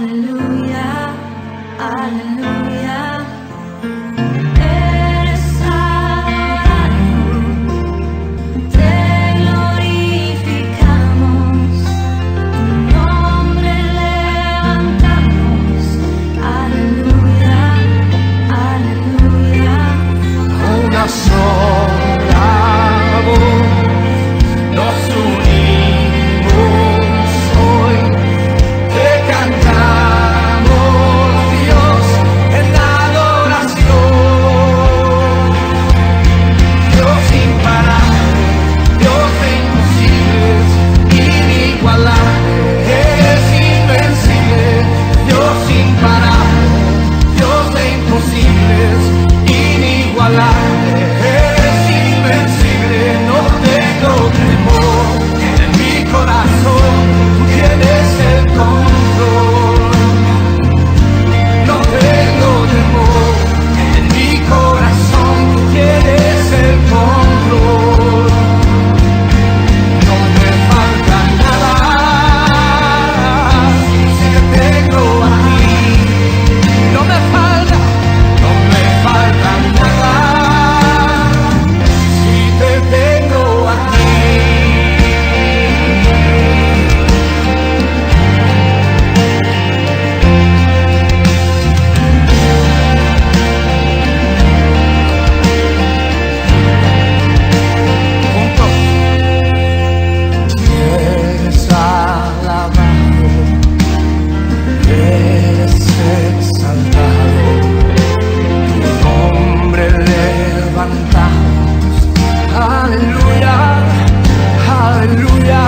Aleluya, aleluya. Eres adorado, te glorificamos, tu nombre levantamos. Aleluya, aleluya. Una sola voz nos unimos hoy, te cantamos, Dios, en adoración. Dios imparable, Dios de imposibles, inigualable, eres invencible. Dios imparable, Dios de imposibles, inigualable, eres invencible. No tengo temor, en mi corazón tú tienes el control. No tengo temor, en mi corazón tú tienes el control. No me falta nada, si te tengo a ti. No me falta nada, si te tengo a ti. Juntos. Eres alabado, eres exaltado, tu nombre levantamos. Aleluya, aleluya.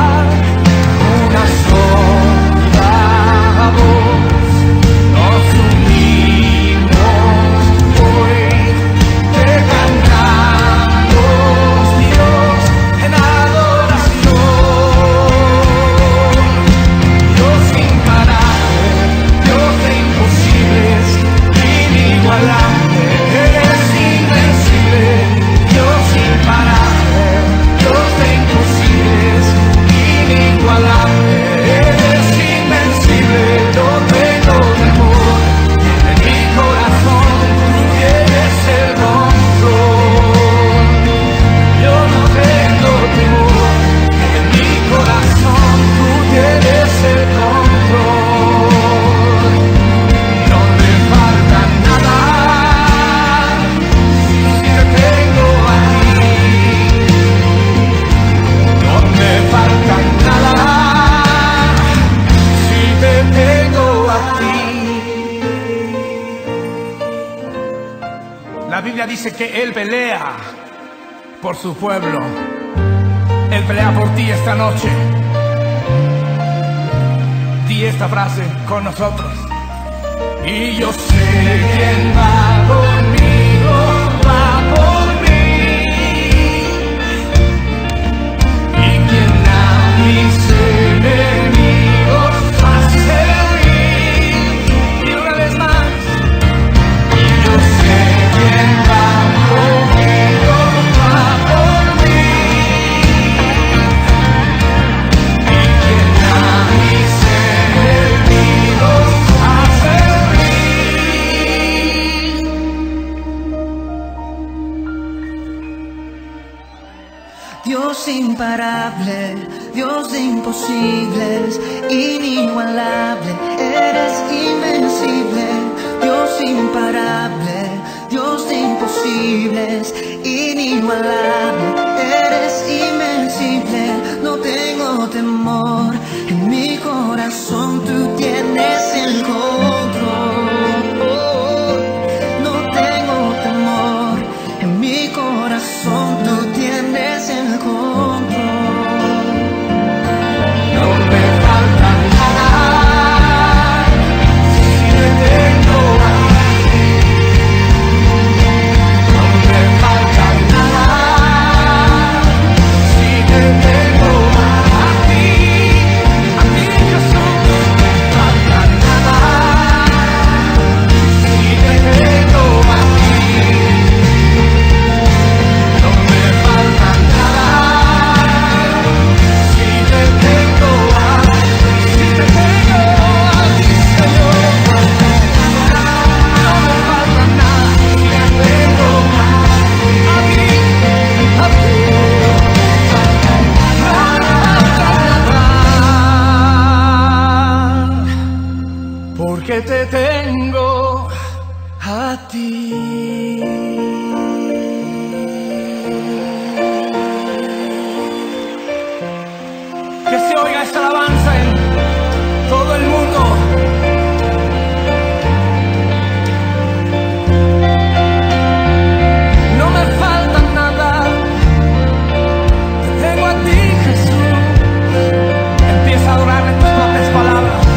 Una sola voz nos unimos hoy, te cantamos, Dios, en adoración. Dios imparable, Dios de imposibles, inigualable, eres invencible. Dios imparable, Dios de imposibles, inigualable, eres invencible. No tengo temor, en mi corazón tú tienes el control. Yo no tengo temor, en mi corazón tú tienes el control. No me falta nada, si te tengo a ti. No me falta nada, si te tengo a ti. La Biblia dice que Él pelea por su pueblo. Él pelea por ti esta noche. Di esta frase con nosotros. Y yo sé quién va conmigo, va por mí. Y quien a mis enemigos hace huir. Y una vez más. Y yo sé quién va conmigo, va por mí. Y quien a mis enemigos hace huir. Dios imparable, Dios de imposibles, inigualable, eres invencible. Dios imparable, Dios de imposibles, inigualable, eres invencible. No tengo temor, en mi corazón tú tienes el control. No tengo temor, en mi corazón tú tienes el control. No me falta nada, si te tengo a ti. No me falta nada, si te tengo a ti. que te tengo a ti. Que se oiga esta alabanza en todo el mundo. No me falta nada, te tengo a ti, Jesús. Empieza a adorar en tus propias palabras.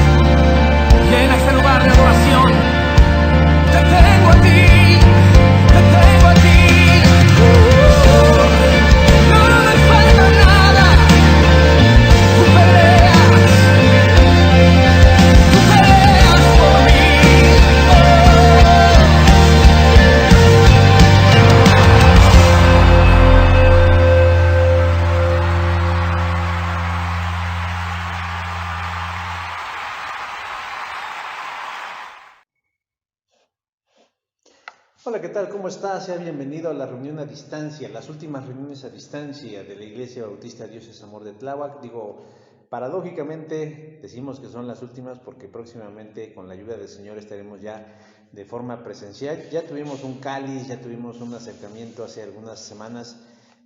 Llena este lugar de adoración. Te tengo a ti, te tengo a ti. No me falta nada. Tú peleas por mí. Hola, ¿qué tal? ¿Cómo estás? Sea bienvenido a la reunión a distancia, las últimas reuniones a distancia de la Iglesia Bautista Dios es Amor de Tláhuac. Digo, paradójicamente decimos que son las últimas porque próximamente con la ayuda del Señor estaremos ya de forma presencial. Ya tuvimos un cáliz, ya tuvimos un acercamiento hace algunas semanas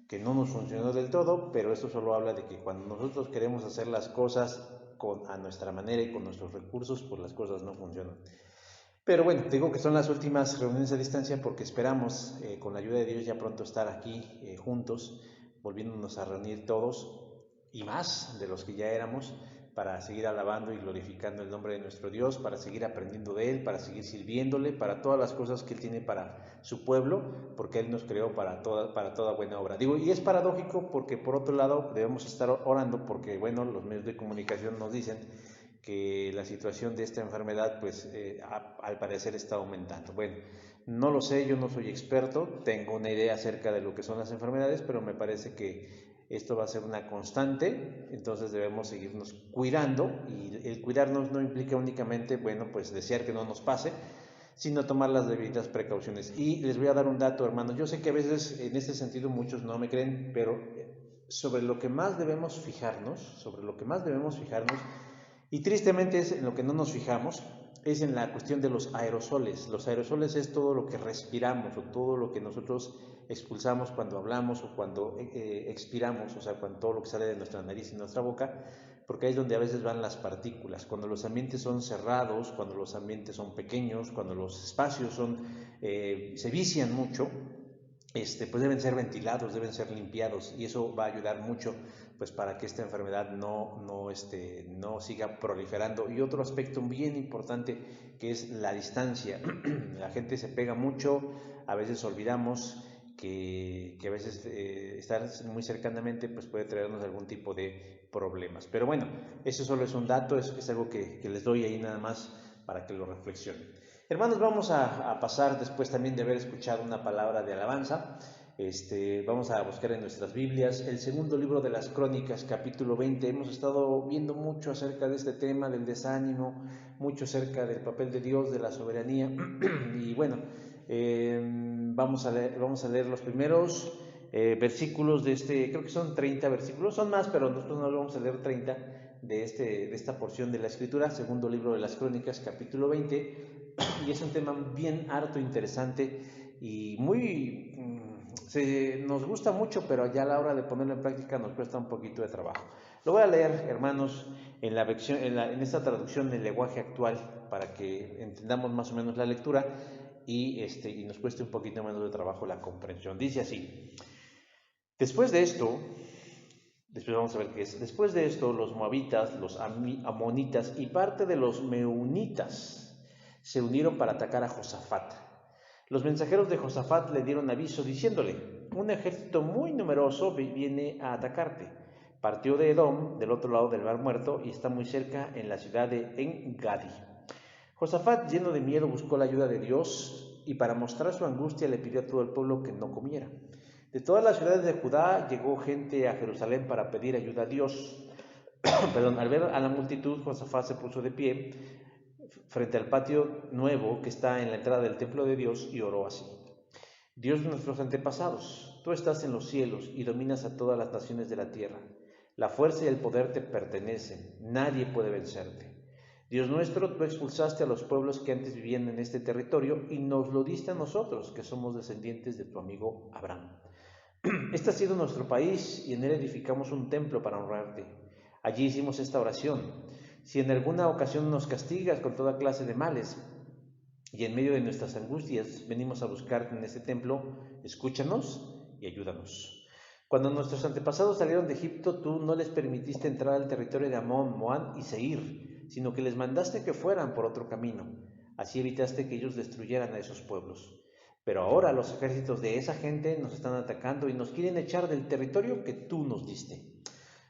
que no nos funcionó del todo, pero esto solo habla de que cuando nosotros queremos hacer las cosas a nuestra manera y con nuestros recursos, pues las cosas no funcionan. Pero bueno, digo que son las últimas reuniones a distancia porque esperamos, con la ayuda de Dios, ya pronto estar aquí juntos, volviéndonos a reunir todos y más de los que ya éramos, para seguir alabando y glorificando el nombre de nuestro Dios, para seguir aprendiendo de Él, para seguir sirviéndole, para todas las cosas que Él tiene para su pueblo, porque Él nos creó para toda buena obra. Digo, y es paradójico porque por otro lado debemos estar orando porque, bueno, los medios de comunicación nos dicen que la situación de esta enfermedad pues al parecer está aumentando. Bueno, no lo sé, yo no soy experto, tengo una idea acerca de lo que son las enfermedades, pero me parece que esto va a ser una constante, entonces debemos seguirnos cuidando, y el cuidarnos no implica únicamente, bueno, pues desear que no nos pase, sino tomar las debidas precauciones. Y les voy a dar un dato, hermanos, yo sé que a veces en este sentido muchos no me creen, pero sobre lo que más debemos fijarnos, y tristemente es en lo que no nos fijamos, es en la cuestión de los aerosoles. Los aerosoles es todo lo que respiramos o todo lo que nosotros expulsamos cuando hablamos o cuando expiramos, o sea, todo lo que sale de nuestra nariz y nuestra boca, porque ahí es donde a veces van las partículas. Cuando los ambientes son cerrados, cuando los ambientes son pequeños, cuando los espacios se vician mucho, pues deben ser ventilados, deben ser limpiados, y eso va a ayudar mucho pues para que esta enfermedad no siga proliferando. Y otro aspecto bien importante que es la distancia. La gente se pega mucho, a veces olvidamos que a veces estar muy cercanamente pues puede traernos algún tipo de problemas. Pero bueno, eso solo es un dato, es algo que les doy ahí nada más para que lo reflexionen. Hermanos, vamos a pasar, después también de haber escuchado una palabra de alabanza, vamos a buscar en nuestras Biblias el segundo libro de las Crónicas, capítulo 20. Hemos estado viendo mucho acerca de este tema del desánimo, mucho acerca del papel de Dios, de la soberanía, y bueno, vamos a leer los primeros versículos de creo que son 30 versículos, son más, pero nosotros nos vamos a leer 30 de esta porción de la Escritura, segundo libro de las Crónicas, capítulo 20, y es un tema bien harto interesante y nos gusta mucho, pero ya a la hora de ponerlo en práctica nos cuesta un poquito de trabajo. Lo voy a leer, hermanos, en esta traducción del lenguaje actual, para que entendamos más o menos la lectura y nos cueste un poquito menos de trabajo la comprensión. Dice así: después de esto, vamos a ver qué es. Después de esto, los moabitas, los amonitas y parte de los meunitas se unieron para atacar a Josafat. Los mensajeros de Josafat le dieron aviso diciéndole: un ejército muy numeroso viene a atacarte. Partió de Edom, del otro lado del Mar Muerto, y está muy cerca en la ciudad de En-Gadi. Josafat, lleno de miedo, buscó la ayuda de Dios y para mostrar su angustia le pidió a todo el pueblo que no comiera. De todas las ciudades de Judá llegó gente a Jerusalén para pedir ayuda a Dios. Al ver a la multitud, Josafat se puso de pie frente al patio nuevo que está en la entrada del templo de Dios y oró así: Dios de nuestros antepasados, tú estás en los cielos y dominas a todas las naciones de la tierra. La fuerza y el poder te pertenecen, nadie puede vencerte. Dios nuestro, tú expulsaste a los pueblos que antes vivían en este territorio y nos lo diste a nosotros, que somos descendientes de tu amigo Abraham. Este ha sido nuestro país y en él edificamos un templo para honrarte. Allí hicimos esta oración. Si en alguna ocasión nos castigas con toda clase de males y en medio de nuestras angustias venimos a buscarte en este templo, escúchanos y ayúdanos. Cuando nuestros antepasados salieron de Egipto, tú no les permitiste entrar al territorio de Amón, Moab y Seir, sino que les mandaste que fueran por otro camino. Así evitaste que ellos destruyeran a esos pueblos. Pero ahora los ejércitos de esa gente nos están atacando y nos quieren echar del territorio que tú nos diste.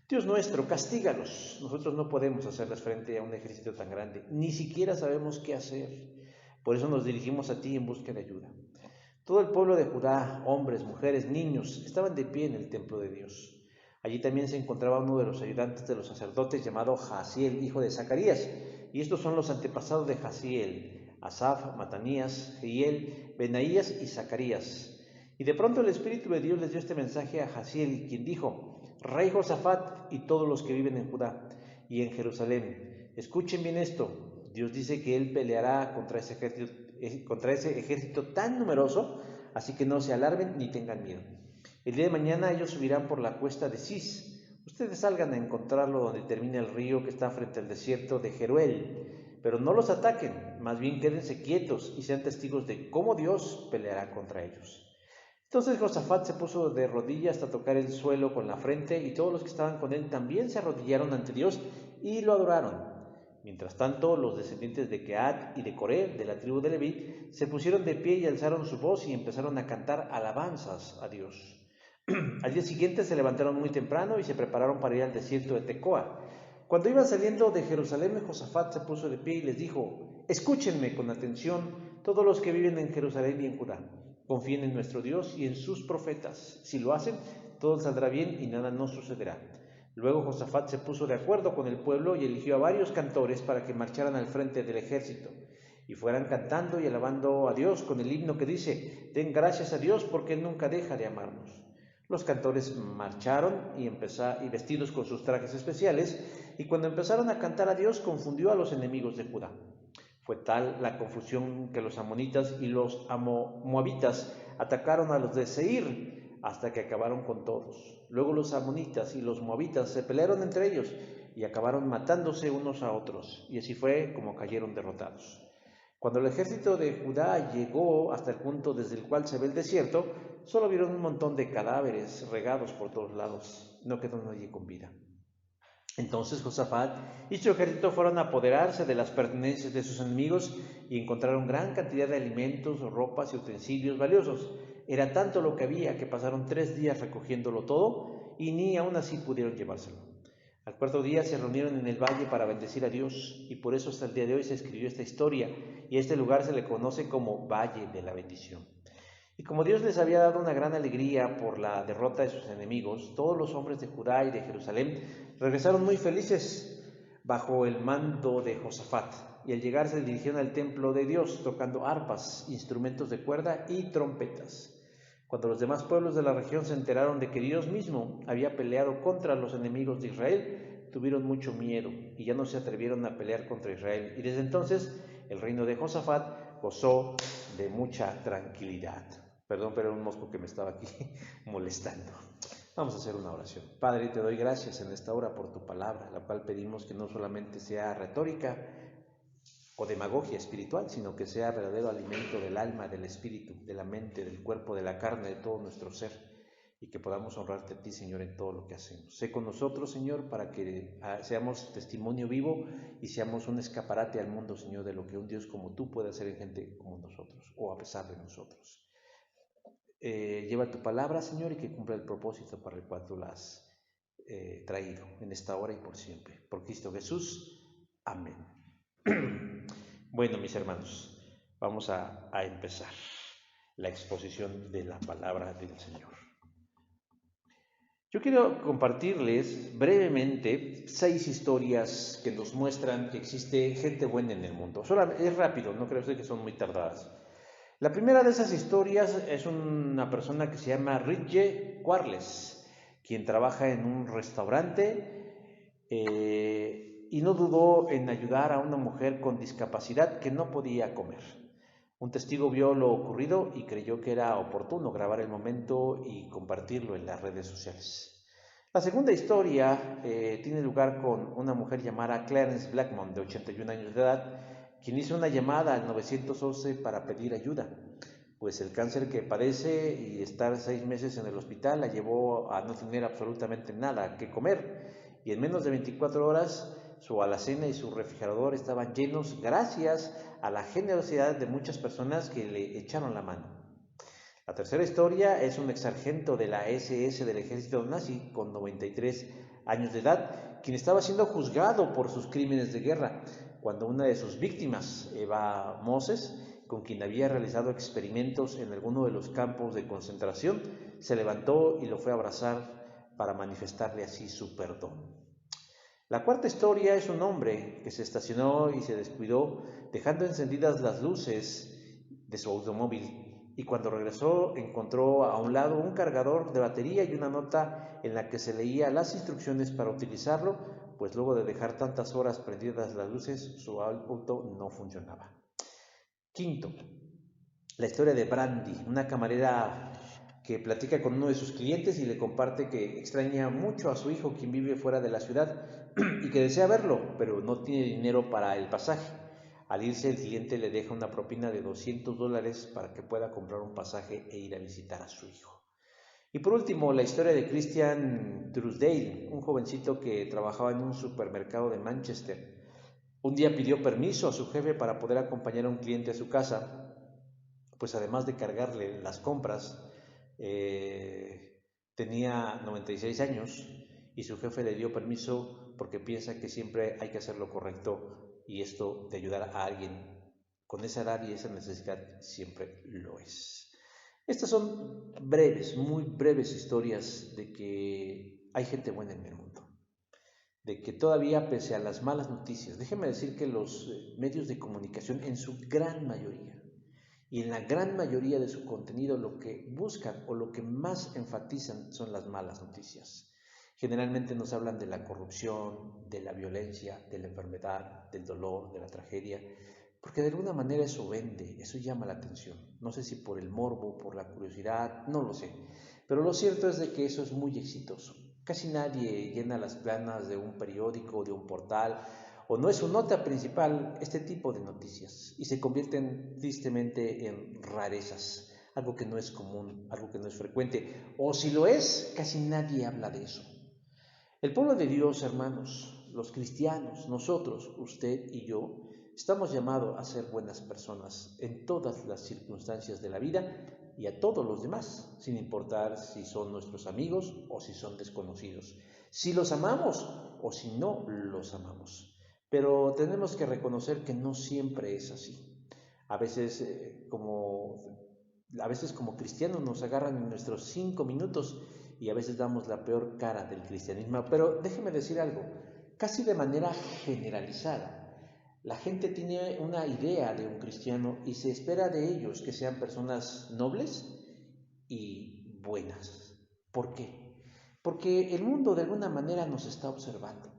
Dios nuestro, castígalos. Nosotros no podemos hacerles frente a un ejército tan grande, ni siquiera sabemos qué hacer. Por eso nos dirigimos a ti en busca de ayuda. Todo el pueblo de Judá, hombres, mujeres, niños, estaban de pie en el templo de Dios. Allí también se encontraba uno de los ayudantes de los sacerdotes llamado Jaasiel, hijo de Zacarías. Y estos son los antepasados de Jaasiel: Asaf, Matanías, Jehiel, Benaías y Zacarías. Y de pronto el Espíritu de Dios les dio este mensaje a Jaasiel, quien dijo: Rey Josafat y todos los que viven en Judá y en Jerusalén, escuchen bien esto. Dios dice que Él peleará contra ese ejército tan numeroso, así que no se alarmen ni tengan miedo. El día de mañana ellos subirán por la cuesta de Cis. Ustedes salgan a encontrarlo donde termina el río que está frente al desierto de Jeruel. Pero no los ataquen, más bien quédense quietos y sean testigos de cómo Dios peleará contra ellos. Entonces Josafat se puso de rodillas hasta tocar el suelo con la frente, y todos los que estaban con él también se arrodillaron ante Dios y lo adoraron. Mientras tanto, los descendientes de Kehat y de Coré, de la tribu de Leví, se pusieron de pie y alzaron su voz y empezaron a cantar alabanzas a Dios. Al día siguiente se levantaron muy temprano y se prepararon para ir al desierto de Tecoa. Cuando iban saliendo de Jerusalén, Josafat se puso de pie y les dijo: Escúchenme con atención todos los que viven en Jerusalén y en Judá. Confíen en nuestro Dios y en sus profetas. Si lo hacen, todo saldrá bien y nada nos sucederá. Luego Josafat se puso de acuerdo con el pueblo y eligió a varios cantores para que marcharan al frente del ejército y fueran cantando y alabando a Dios con el himno que dice: Den gracias a Dios porque Él nunca deja de amarnos. Los cantores marcharon y vestidos con sus trajes especiales, y cuando empezaron a cantar a Dios, confundió a los enemigos de Judá. Fue tal la confusión que los amonitas y los moabitas atacaron a los de Seir hasta que acabaron con todos. Luego los amonitas y los moabitas se pelearon entre ellos y acabaron matándose unos a otros, y así fue como cayeron derrotados. Cuando el ejército de Judá llegó hasta el punto desde el cual se ve el desierto, solo vieron un montón de cadáveres regados por todos lados. No quedó nadie con vida. Entonces Josafat y su ejército fueron a apoderarse de las pertenencias de sus enemigos y encontraron gran cantidad de alimentos, ropas y utensilios valiosos. Era tanto lo que había que pasaron 3 días recogiéndolo todo y ni aún así pudieron llevárselo. Al cuarto día se reunieron en el valle para bendecir a Dios, y por eso hasta el día de hoy se escribió esta historia, y a este lugar se le conoce como Valle de la Bendición. Y como Dios les había dado una gran alegría por la derrota de sus enemigos, todos los hombres de Judá y de Jerusalén regresaron muy felices bajo el mando de Josafat, y al llegar se dirigieron al templo de Dios tocando arpas, instrumentos de cuerda y trompetas. Cuando los demás pueblos de la región se enteraron de que Dios mismo había peleado contra los enemigos de Israel, tuvieron mucho miedo y ya no se atrevieron a pelear contra Israel. Y desde entonces el reino de Josafat gozó de mucha tranquilidad. Perdón, pero era un mosco que me estaba aquí molestando. Vamos a hacer una oración. Padre, te doy gracias en esta hora por tu palabra, la cual pedimos que no solamente sea retórica o demagogia espiritual, sino que sea verdadero alimento del alma, del espíritu, de la mente, del cuerpo, de la carne, de todo nuestro ser, y que podamos honrarte a ti, Señor, en todo lo que hacemos. Sé con nosotros, Señor, para que seamos testimonio vivo y seamos un escaparate al mundo, Señor, de lo que un Dios como tú puede hacer en gente como nosotros, o a pesar de nosotros. Lleva tu palabra, Señor, y que cumpla el propósito para el cual tú la has traído en esta hora y por siempre. Por Cristo Jesús. Amén. Bueno, mis hermanos, vamos a empezar la exposición de la palabra del Señor. Yo quiero compartirles brevemente 6 historias que nos muestran que existe gente buena en el mundo. Es rápido, no creo que son muy tardadas. La primera de esas historias es una persona que se llama Ritje Quarles, quien trabaja en un restaurante y no dudó en ayudar a una mujer con discapacidad que no podía comer. Un testigo vio lo ocurrido y creyó que era oportuno grabar el momento y compartirlo en las redes sociales. La segunda historia tiene lugar con una mujer llamada Clarence Blackmon, de 81 años de edad, quien hizo una llamada al 911 para pedir ayuda, pues el cáncer que padece y estar 6 meses en el hospital la llevó a no tener absolutamente nada que comer, y en menos de 24 horas su alacena y su refrigerador estaban llenos gracias a la generosidad de muchas personas que le echaron la mano. La tercera historia es un exsargento de la SS del ejército nazi con 93 años de edad, quien estaba siendo juzgado por sus crímenes de guerra, cuando una de sus víctimas, Eva Moses, con quien había realizado experimentos en alguno de los campos de concentración, se levantó y lo fue a abrazar para manifestarle así su perdón. La cuarta historia es un hombre que se estacionó y se descuidó, dejando encendidas las luces de su automóvil, y cuando regresó encontró a un lado un cargador de batería y una nota en la que se leía las instrucciones para utilizarlo, pues luego de dejar tantas horas prendidas las luces, su auto no funcionaba. Quinto, la historia de Brandy, una camarera que platica con uno de sus clientes y le comparte que extraña mucho a su hijo, quien vive fuera de la ciudad, y que desea verlo, pero no tiene dinero para el pasaje. Al irse, el cliente le deja una propina de $200 para que pueda comprar un pasaje e ir a visitar a su hijo. Y por último, la historia de Christian Truesdale, un jovencito que trabajaba en un supermercado de Manchester. Un día pidió permiso a su jefe para poder acompañar a un cliente a su casa, pues además de cargarle las compras, tenía 96 años y su jefe le dio permiso porque piensa que siempre hay que hacer lo correcto, y esto de ayudar a alguien con esa edad y esa necesidad siempre lo es. Estas son breves, muy breves historias de que hay gente buena en el mundo, de que todavía, pese a las malas noticias, déjeme decir que los medios de comunicación en su gran mayoría y en la gran mayoría de su contenido lo que buscan o lo que más enfatizan son las malas noticias. Generalmente nos hablan de la corrupción, de la violencia, de la enfermedad, del dolor, de la tragedia, porque de alguna manera eso vende, eso llama la atención. No sé si por el morbo, por la curiosidad, no lo sé. Pero lo cierto es de que eso es muy exitoso. Casi nadie llena las planas de un periódico, de un portal, o no es su nota principal este tipo de noticias, y se convierten tristemente en rarezas, algo que no es común, algo que no es frecuente, o si lo es, casi nadie habla de eso. El pueblo de Dios, hermanos, los cristianos, nosotros, usted y yo, estamos llamados a ser buenas personas en todas las circunstancias de la vida y a todos los demás, sin importar si son nuestros amigos o si son desconocidos, si los amamos o si no los amamos. Pero tenemos que reconocer que no siempre es así. A veces, como cristianos nos agarran en nuestros 5 minutos y a veces damos la peor cara del cristianismo. Pero déjeme decir algo, casi de manera generalizada, la gente tiene una idea de un cristiano y se espera de ellos que sean personas nobles y buenas. ¿Por qué? Porque el mundo de alguna manera nos está observando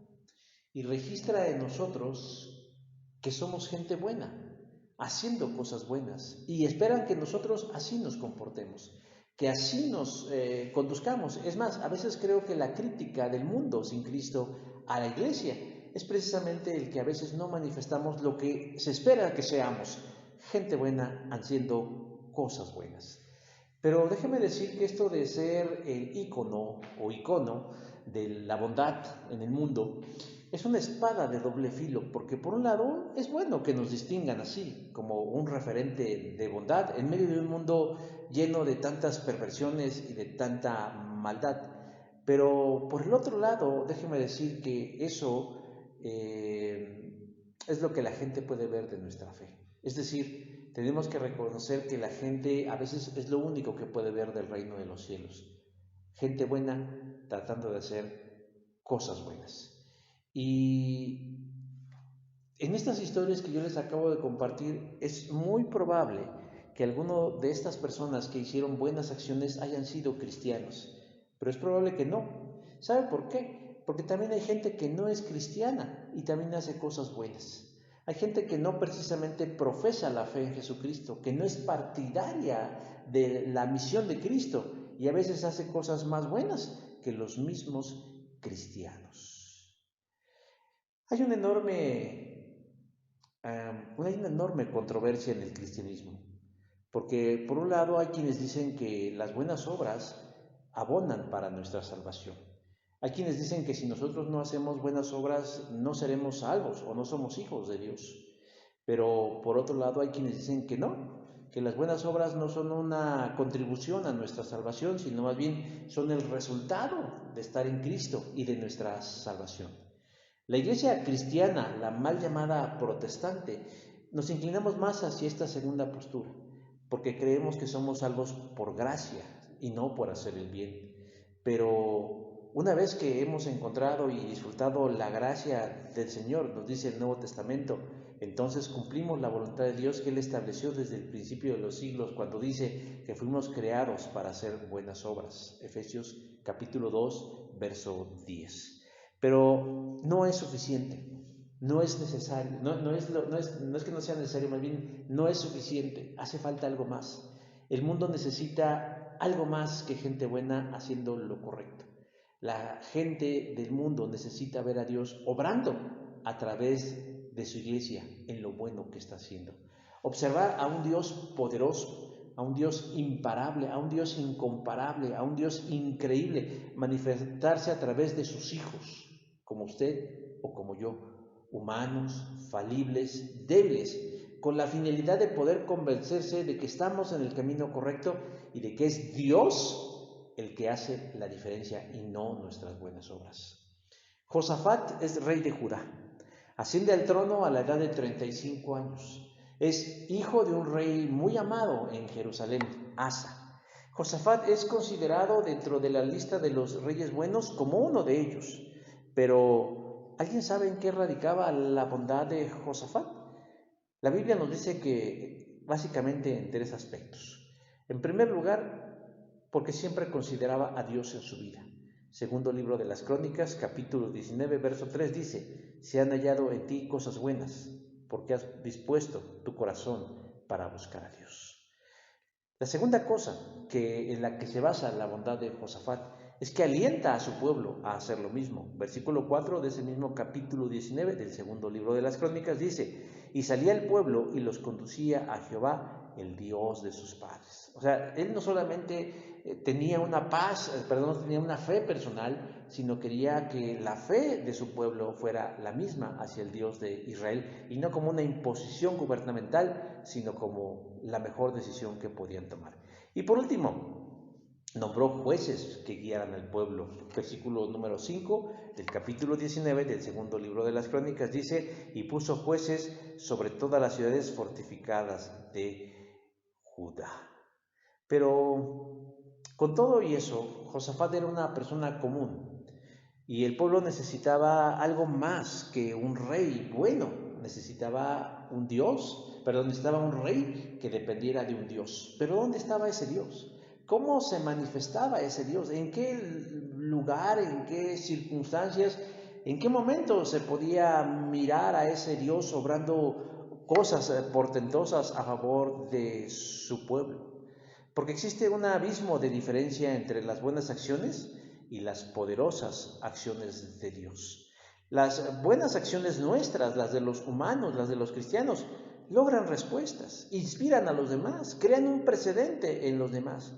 y registra en nosotros que somos gente buena, haciendo cosas buenas, y esperan que nosotros así nos comportemos, que así nos conduzcamos. Es más, a veces creo que la crítica del mundo sin Cristo a la iglesia es precisamente el que a veces no manifestamos lo que se espera que seamos, gente buena haciendo cosas buenas. Pero déjeme decir que esto de ser el ícono o icono de la bondad en el mundo es una espada de doble filo, porque por un lado es bueno que nos distingan así, como un referente de bondad en medio de un mundo lleno de tantas perversiones y de tanta maldad. Pero por el otro lado, déjeme decir que eso es lo que la gente puede ver de nuestra fe. Es decir, tenemos que reconocer que la gente a veces es lo único que puede ver del reino de los cielos. Gente buena tratando de hacer cosas buenas. Y en estas historias que yo les acabo de compartir, es muy probable que alguno de estas personas que hicieron buenas acciones hayan sido cristianos, pero es probable que no. ¿Sabe por qué? porque también hay gente que no es cristiana y también hace cosas buenas. Hay gente que no precisamente profesa la fe en Jesucristo, que no es partidaria de la misión de Cristo y a veces hace cosas más buenas que los mismos cristianos. Hay una enorme controversia en el cristianismo, porque por un lado hay quienes dicen que las buenas obras abonan para nuestra salvación. Hay quienes dicen que si nosotros no hacemos buenas obras no seremos salvos o no somos hijos de Dios. Pero por otro lado hay quienes dicen que no, que las buenas obras no son una contribución a nuestra salvación, sino más bien son el resultado de estar en Cristo y de nuestra salvación. La iglesia cristiana, la mal llamada protestante, nos inclinamos más hacia esta segunda postura, porque creemos que somos salvos por gracia y no por hacer el bien. Pero una vez que hemos encontrado y disfrutado la gracia del Señor, nos dice el Nuevo Testamento, entonces cumplimos la voluntad de Dios que Él estableció desde el principio de los siglos, cuando dice que fuimos creados para hacer buenas obras. Efesios capítulo 2, verso 10. Pero no es suficiente, no es necesario, no es que no sea necesario, más bien no es suficiente, hace falta algo más. El mundo necesita algo más que gente buena haciendo lo correcto. La gente del mundo necesita ver a Dios obrando a través de su iglesia en lo bueno que está haciendo. Observar a un Dios poderoso, a un Dios imparable, a un Dios incomparable, a un Dios increíble, manifestarse a través de sus hijos, como usted o como yo, humanos, falibles, débiles, con la finalidad de poder convencerse de que estamos en el camino correcto y de que es Dios el que hace la diferencia y no nuestras buenas obras. Josafat es rey de Judá. Asciende al trono a la edad de 35 años. Es hijo de un rey muy amado en Jerusalén, Asa. Josafat es considerado dentro de la lista de los reyes buenos como uno de ellos. Pero, ¿alguien sabe en qué radicaba la bondad de Josafat? La Biblia nos dice que básicamente en 3 aspectos. En primer lugar, porque siempre consideraba a Dios en su vida. Segundo libro de las Crónicas, capítulo 19, verso 3 dice, se han hallado en ti cosas buenas, porque has dispuesto tu corazón para buscar a Dios. La segunda cosa en la que se basa la bondad de Josafat es que alienta a su pueblo a hacer lo mismo. Versículo 4 de ese mismo capítulo 19 del segundo libro de las Crónicas dice, y salía el pueblo y los conducía a Jehová, el Dios de sus padres. O sea, él no solamente tenía una fe personal, sino quería que la fe de su pueblo fuera la misma hacia el Dios de Israel, y no como una imposición gubernamental, sino como la mejor decisión que podían tomar. Y por último, nombró jueces que guiaran al pueblo. Versículo número 5 del capítulo 19 del segundo libro de las Crónicas dice, y puso jueces sobre todas las ciudades fortificadas de Judá. Pero con todo y eso, Josafat era una persona común y el pueblo necesitaba algo más que un rey bueno, necesitaba un rey que dependiera de un Dios. Pero ¿dónde estaba ese Dios? ¿Cómo se manifestaba ese Dios? ¿En qué lugar, en qué circunstancias, en qué momento se podía mirar a ese Dios obrando cosas portentosas a favor de su pueblo? Porque existe un abismo de diferencia entre las buenas acciones y las poderosas acciones de Dios. Las buenas acciones nuestras, las de los humanos, las de los cristianos, logran respuestas, inspiran a los demás, crean un precedente en los demás.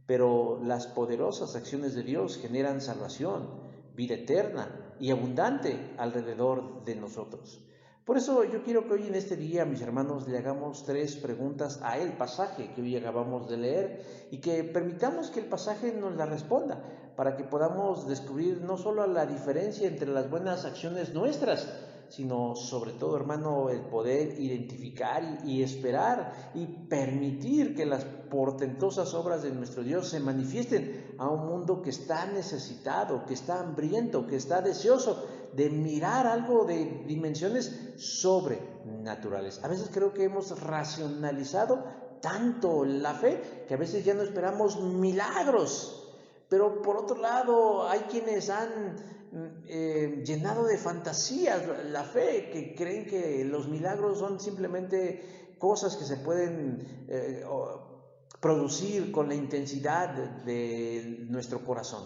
Pero las poderosas acciones de Dios generan salvación, vida eterna y abundante alrededor de nosotros. Por eso yo quiero que hoy en este día, mis hermanos, le hagamos 3 preguntas a el pasaje que hoy acabamos de leer y que permitamos que el pasaje nos la responda para que podamos descubrir no solo la diferencia entre las buenas acciones nuestras, sino sobre todo, hermano, el poder identificar y esperar y permitir que las portentosas obras de nuestro Dios se manifiesten a un mundo que está necesitado, que está hambriento, que está deseoso de mirar algo de dimensiones sobrenaturales. A veces creo que hemos racionalizado tanto la fe que a veces ya no esperamos milagros. Pero por otro lado, hay quienes han llenado de fantasías la fe, que creen que los milagros son simplemente cosas que se pueden producir con la intensidad de nuestro corazón.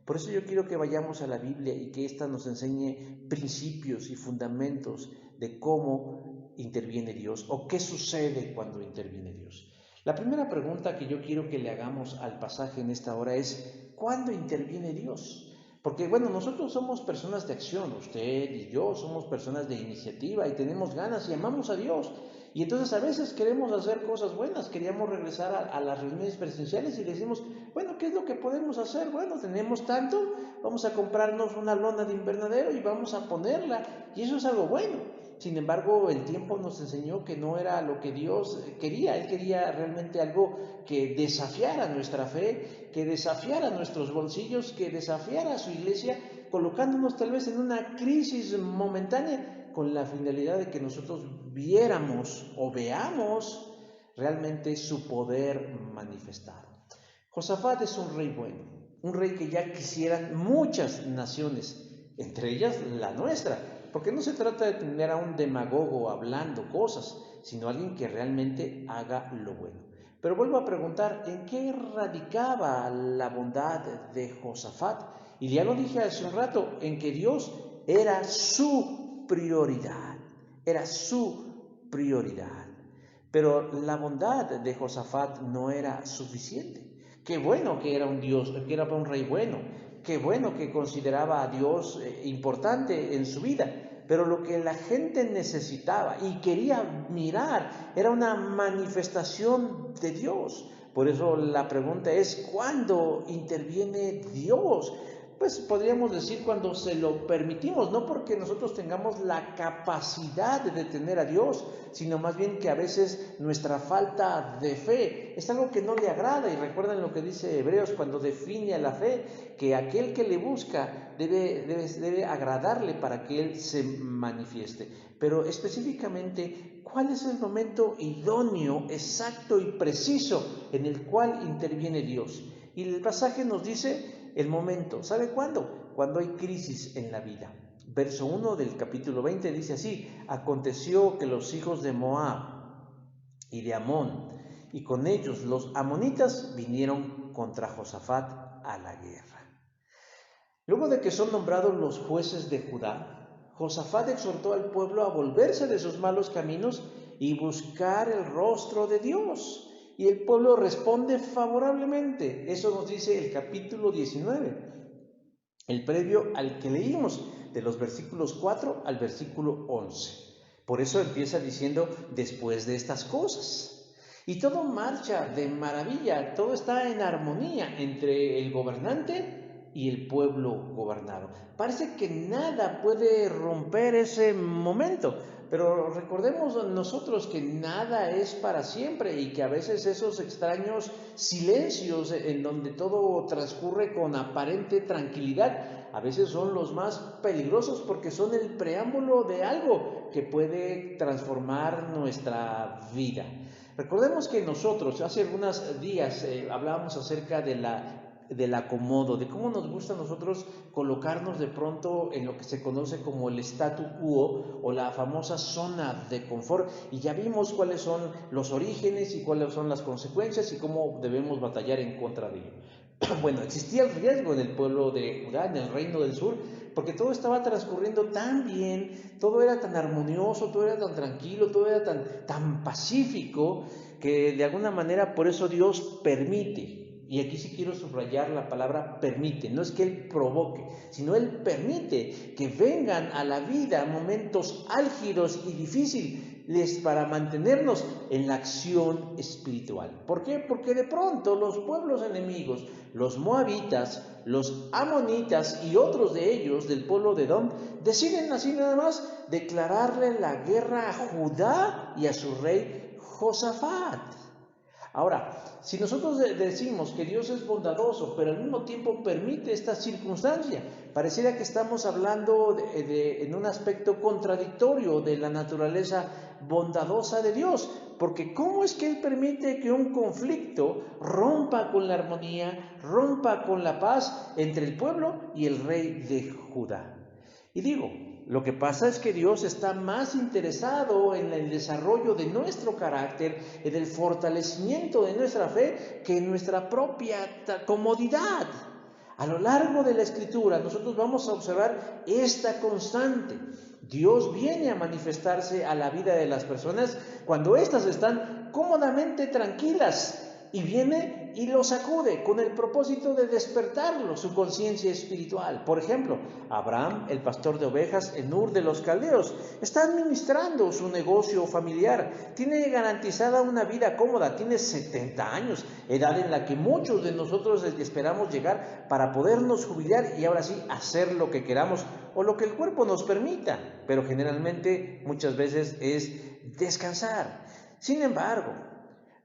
Por eso yo quiero que vayamos a la Biblia y que ésta nos enseñe principios y fundamentos de cómo interviene Dios o qué sucede cuando interviene Dios. La primera pregunta que yo quiero que le hagamos al pasaje en esta hora es: ¿cuándo interviene Dios? Porque bueno, nosotros somos personas de acción, usted y yo somos personas de iniciativa y tenemos ganas y amamos a Dios. Y entonces a veces queremos hacer cosas buenas, queríamos regresar a las reuniones presenciales y decimos, bueno, ¿qué es lo que podemos hacer? Bueno, tenemos tanto, vamos a comprarnos una lona de invernadero y vamos a ponerla, y eso es algo bueno. Sin embargo, el tiempo nos enseñó que no era lo que Dios quería. Él quería realmente algo que desafiara nuestra fe, que desafiara nuestros bolsillos, que desafiara a su iglesia, colocándonos tal vez en una crisis momentánea con la finalidad de que nosotros viéramos o veamos realmente su poder manifestado. Josafat es un rey bueno, un rey que ya quisieran muchas naciones, entre ellas la nuestra, porque no se trata de tener a un demagogo hablando cosas, sino alguien que realmente haga lo bueno. Pero vuelvo a preguntar, ¿en qué radicaba la bondad de Josafat? Y ya lo dije hace un rato, en que Dios era su prioridad, era su prioridad. Pero la bondad de Josafat no era suficiente. Qué bueno que era un Dios, que era un rey bueno, qué bueno que consideraba a Dios importante en su vida, pero lo que la gente necesitaba y quería mirar era una manifestación de Dios. Por eso la pregunta es, ¿cuándo interviene Dios? Pues podríamos decir cuando se lo permitimos, no porque nosotros tengamos la capacidad de detener a Dios, sino más bien que a veces nuestra falta de fe es algo que no le agrada. Y recuerden lo que dice Hebreos cuando define a la fe, que aquel que le busca debe agradarle para que Él se manifieste. Pero específicamente, ¿cuál es el momento idóneo, exacto y preciso en el cual interviene Dios? Y el pasaje nos dice el momento. ¿Sabe cuándo? Cuando hay crisis en la vida. Verso 1 del capítulo 20 dice así: aconteció que los hijos de Moab y de Amón, y con ellos los amonitas, vinieron contra Josafat a la guerra. Luego de que son nombrados los jueces de Judá, Josafat exhortó al pueblo a volverse de sus malos caminos y buscar el rostro de Dios. Y el pueblo responde favorablemente. Eso nos dice el capítulo 19, el previo al que leímos, de los versículos 4 al versículo 11. Por eso empieza diciendo, después de estas cosas. Y todo marcha de maravilla, todo está en armonía entre el gobernante y el pueblo gobernado. Parece que nada puede romper ese momento. Pero recordemos nosotros que nada es para siempre y que a veces esos extraños silencios en donde todo transcurre con aparente tranquilidad, a veces son los más peligrosos porque son el preámbulo de algo que puede transformar nuestra vida. Recordemos que nosotros hace algunos días hablábamos acerca del acomodo, de cómo nos gusta a nosotros colocarnos de pronto en lo que se conoce como el statu quo o la famosa zona de confort, y ya vimos cuáles son los orígenes y cuáles son las consecuencias y cómo debemos batallar en contra de ello. Bueno, existía el riesgo en el pueblo de Judá, en el reino del sur, porque todo estaba transcurriendo tan bien, todo era tan armonioso, todo era tan tranquilo, todo era tan pacífico, que de alguna manera por eso Dios permite. Y aquí sí quiero subrayar la palabra permite. No es que Él provoque, sino Él permite que vengan a la vida momentos álgidos y difíciles para mantenernos en la acción espiritual. ¿Por qué? Porque de pronto los pueblos enemigos, los moabitas, los amonitas y otros de ellos del pueblo de Edom, deciden así nada más declararle la guerra a Judá y a su rey Josafat. Ahora, si nosotros decimos que Dios es bondadoso, pero al mismo tiempo permite esta circunstancia, pareciera que estamos hablando en un aspecto contradictorio de la naturaleza bondadosa de Dios, porque ¿cómo es que Él permite que un conflicto rompa con la armonía, rompa con la paz entre el pueblo y el rey de Judá? Y digo, lo que pasa es que Dios está más interesado en el desarrollo de nuestro carácter, en el fortalecimiento de nuestra fe, que en nuestra propia comodidad. A lo largo de la Escritura nosotros vamos a observar esta constante. Dios viene a manifestarse a la vida de las personas cuando éstas están cómodamente tranquilas, y viene y los sacude con el propósito de despertarlo, su conciencia espiritual. Por ejemplo, Abraham, el pastor de ovejas en Ur de los Caldeos, está administrando su negocio familiar, tiene garantizada una vida cómoda, tiene 70 años, edad en la que muchos de nosotros esperamos llegar para podernos jubilar y ahora sí hacer lo que queramos o lo que el cuerpo nos permita, pero generalmente muchas veces es descansar. Sin embargo,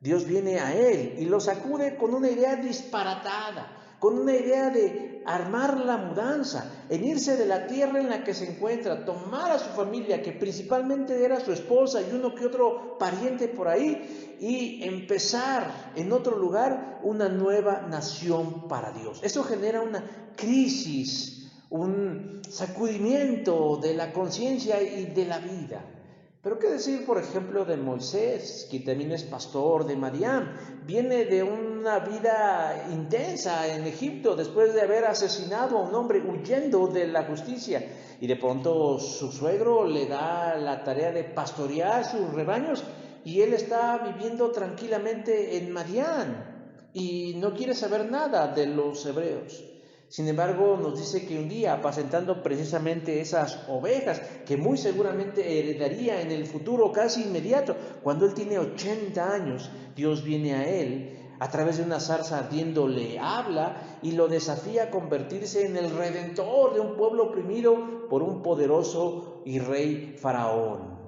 Dios viene a él y lo sacude con una idea disparatada, con una idea de armar la mudanza, en irse de la tierra en la que se encuentra, tomar a su familia, que principalmente era su esposa y uno que otro pariente por ahí, y empezar en otro lugar una nueva nación para Dios. Eso genera una crisis, un sacudimiento de la conciencia y de la vida. Pero qué decir, por ejemplo, de Moisés, que también es pastor de Madián. Viene de una vida intensa en Egipto después de haber asesinado a un hombre huyendo de la justicia. Y de pronto su suegro le da la tarea de pastorear sus rebaños y él está viviendo tranquilamente en Madián y no quiere saber nada de los hebreos. Sin embargo, nos dice que un día, apacentando precisamente esas ovejas, que muy seguramente heredaría en el futuro casi inmediato, cuando él tiene 80 años, Dios viene a él, a través de una zarza ardiendo le habla y lo desafía a convertirse en el redentor de un pueblo oprimido por un poderoso y rey faraón.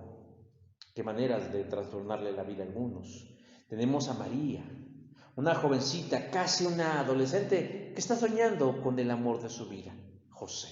Qué maneras de trastornarle la vida a algunos. Tenemos a María, una jovencita, casi una adolescente, que está soñando con el amor de su vida, José.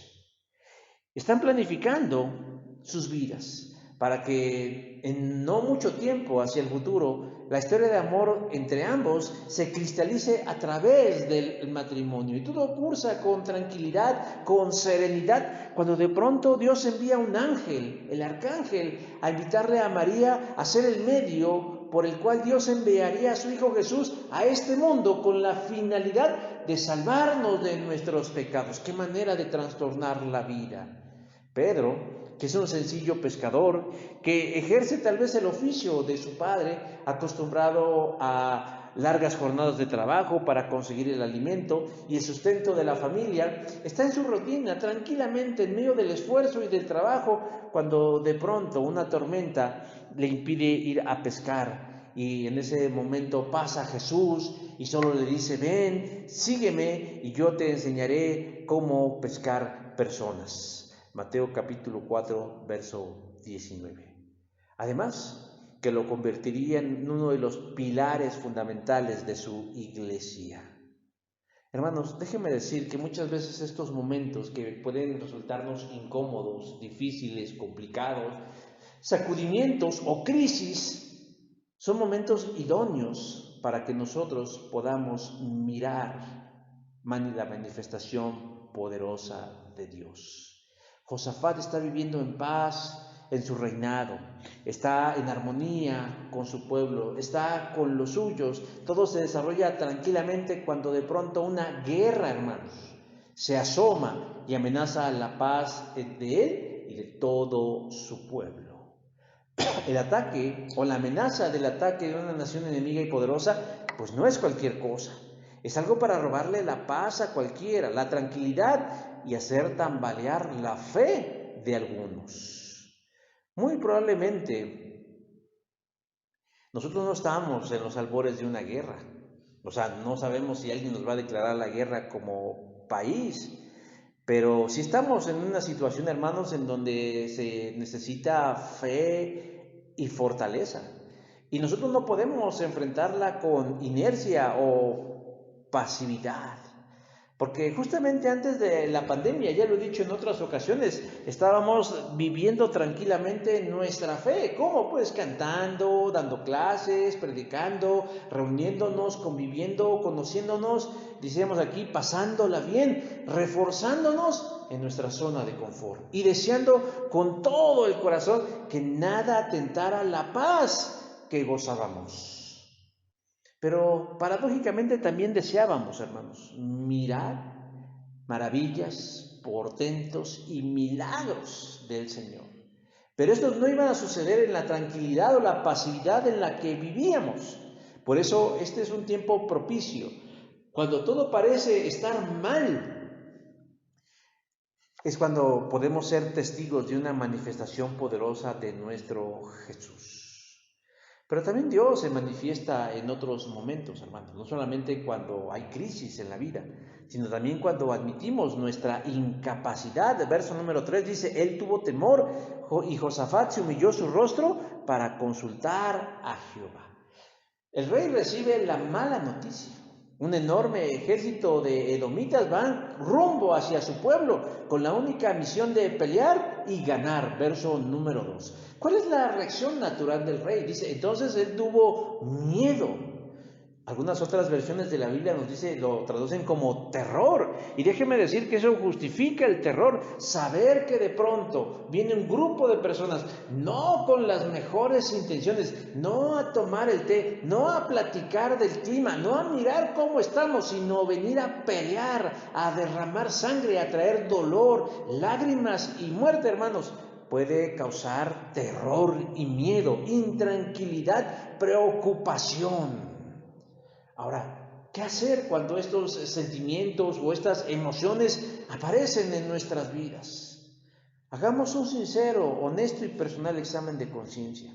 Están planificando sus vidas para que en no mucho tiempo hacia el futuro la historia de amor entre ambos se cristalice a través del matrimonio. Y todo cursa con tranquilidad, con serenidad, cuando de pronto Dios envía un ángel, el arcángel, a invitarle a María a ser el medio por el cual Dios enviaría a su Hijo Jesús a este mundo con la finalidad de salvarnos de nuestros pecados. ¡Qué manera de trastornar la vida! Pedro, que es un sencillo pescador, que ejerce tal vez el oficio de su padre, acostumbrado a largas jornadas de trabajo para conseguir el alimento y el sustento de la familia, está en su rutina tranquilamente en medio del esfuerzo y del trabajo, cuando de pronto una tormenta le impide ir a pescar. Y en ese momento pasa Jesús y solo le dice: ven, sígueme y yo te enseñaré cómo pescar personas. Mateo capítulo 4, verso 19. Además, que lo convertiría en uno de los pilares fundamentales de su iglesia. Hermanos, déjenme decir que muchas veces estos momentos que pueden resultarnos incómodos, difíciles, complicados, sacudimientos o crisis, son momentos idóneos para que nosotros podamos mirar la manifestación poderosa de Dios. Josafat está viviendo en paz en su reinado, está en armonía con su pueblo, está con los suyos, todo se desarrolla tranquilamente cuando de pronto una guerra, hermanos, se asoma y amenaza la paz de él y de todo su pueblo. El ataque o la amenaza del ataque de una nación enemiga y poderosa, pues no es cualquier cosa. Es algo para robarle la paz a cualquiera, la tranquilidad y hacer tambalear la fe de algunos. Muy probablemente nosotros no estamos en los albores de una guerra. O sea, no sabemos si alguien nos va a declarar la guerra como país, pero sí estamos en una situación, hermanos, en donde se necesita fe y fortaleza. Y nosotros no podemos enfrentarla con inercia o pasividad. Porque justamente antes de la pandemia, ya lo he dicho en otras ocasiones, estábamos viviendo tranquilamente nuestra fe. ¿Cómo? Pues cantando, dando clases, predicando, reuniéndonos, conviviendo, conociéndonos, decíamos aquí, pasándola bien, reforzándonos en nuestra zona de confort y deseando con todo el corazón que nada atentara la paz que gozábamos. Pero paradójicamente también deseábamos, hermanos, mirar maravillas, portentos y milagros del Señor. Pero estos no iban a suceder en la tranquilidad o la pasividad en la que vivíamos. Por eso este es un tiempo propicio. Cuando todo parece estar mal, es cuando podemos ser testigos de una manifestación poderosa de nuestro Jesús. Pero también Dios se manifiesta en otros momentos, hermanos, no solamente cuando hay crisis en la vida, sino también cuando admitimos nuestra incapacidad. El verso número 3 dice, Él tuvo temor y Josafat se humilló su rostro para consultar a Jehová. El rey recibe la mala noticia. Un enorme ejército de edomitas van rumbo hacia su pueblo con la única misión de pelear y ganar. Verso número 2. ¿Cuál es la reacción natural del rey? Dice, entonces él tuvo miedo. Algunas otras versiones de la Biblia lo traducen como terror. Y déjeme decir que eso justifica el terror. Saber que de pronto viene un grupo de personas, no con las mejores intenciones, no a tomar el té, no a platicar del clima, no a mirar cómo estamos, sino venir a pelear, a derramar sangre, a traer dolor, lágrimas y muerte, hermanos. Puede causar terror y miedo, intranquilidad, preocupación. Ahora, ¿qué hacer cuando estos sentimientos o estas emociones aparecen en nuestras vidas? Hagamos un sincero, honesto y personal examen de conciencia.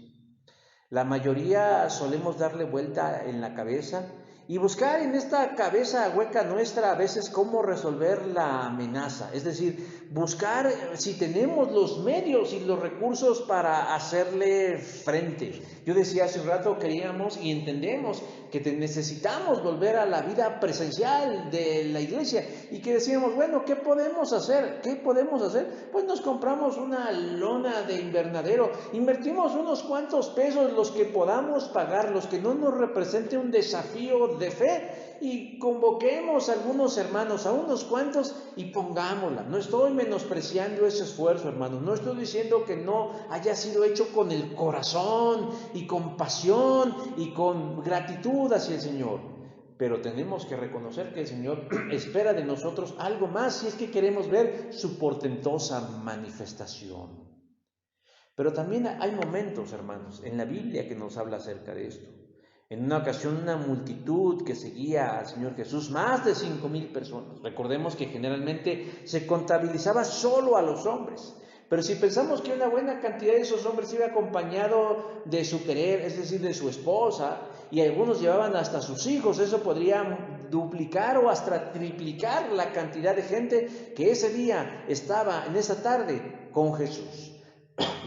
La mayoría solemos darle vuelta en la cabeza y buscar en esta cabeza hueca nuestra a veces cómo resolver la amenaza. Es decir, buscar si tenemos los medios y los recursos para hacerle frente. Yo decía hace un rato, queríamos y entendemos que necesitamos volver a la vida presencial de la iglesia y que decíamos, bueno, ¿qué podemos hacer? ¿Qué podemos hacer? Pues nos compramos una lona de invernadero, invertimos unos cuantos pesos, los que podamos pagar, los que no nos represente un desafío de fe, y convoquemos a algunos hermanos, a unos cuantos, y pongámosla. No estoy menospreciando ese esfuerzo, hermanos, no estoy diciendo que no haya sido hecho con el corazón y con pasión y con gratitud hacia el Señor, pero tenemos que reconocer que el Señor espera de nosotros algo más si es que queremos ver su portentosa manifestación. Pero también hay momentos, hermanos, en la Biblia que nos habla acerca de esto. En una ocasión, una multitud que seguía al Señor Jesús, más de 5,000 personas. Recordemos que generalmente se contabilizaba solo a los hombres. Pero si pensamos que una buena cantidad de esos hombres iba acompañado de su querer, es decir, de su esposa, y algunos llevaban hasta sus hijos, eso podría duplicar o hasta triplicar la cantidad de gente que ese día estaba en esa tarde con Jesús,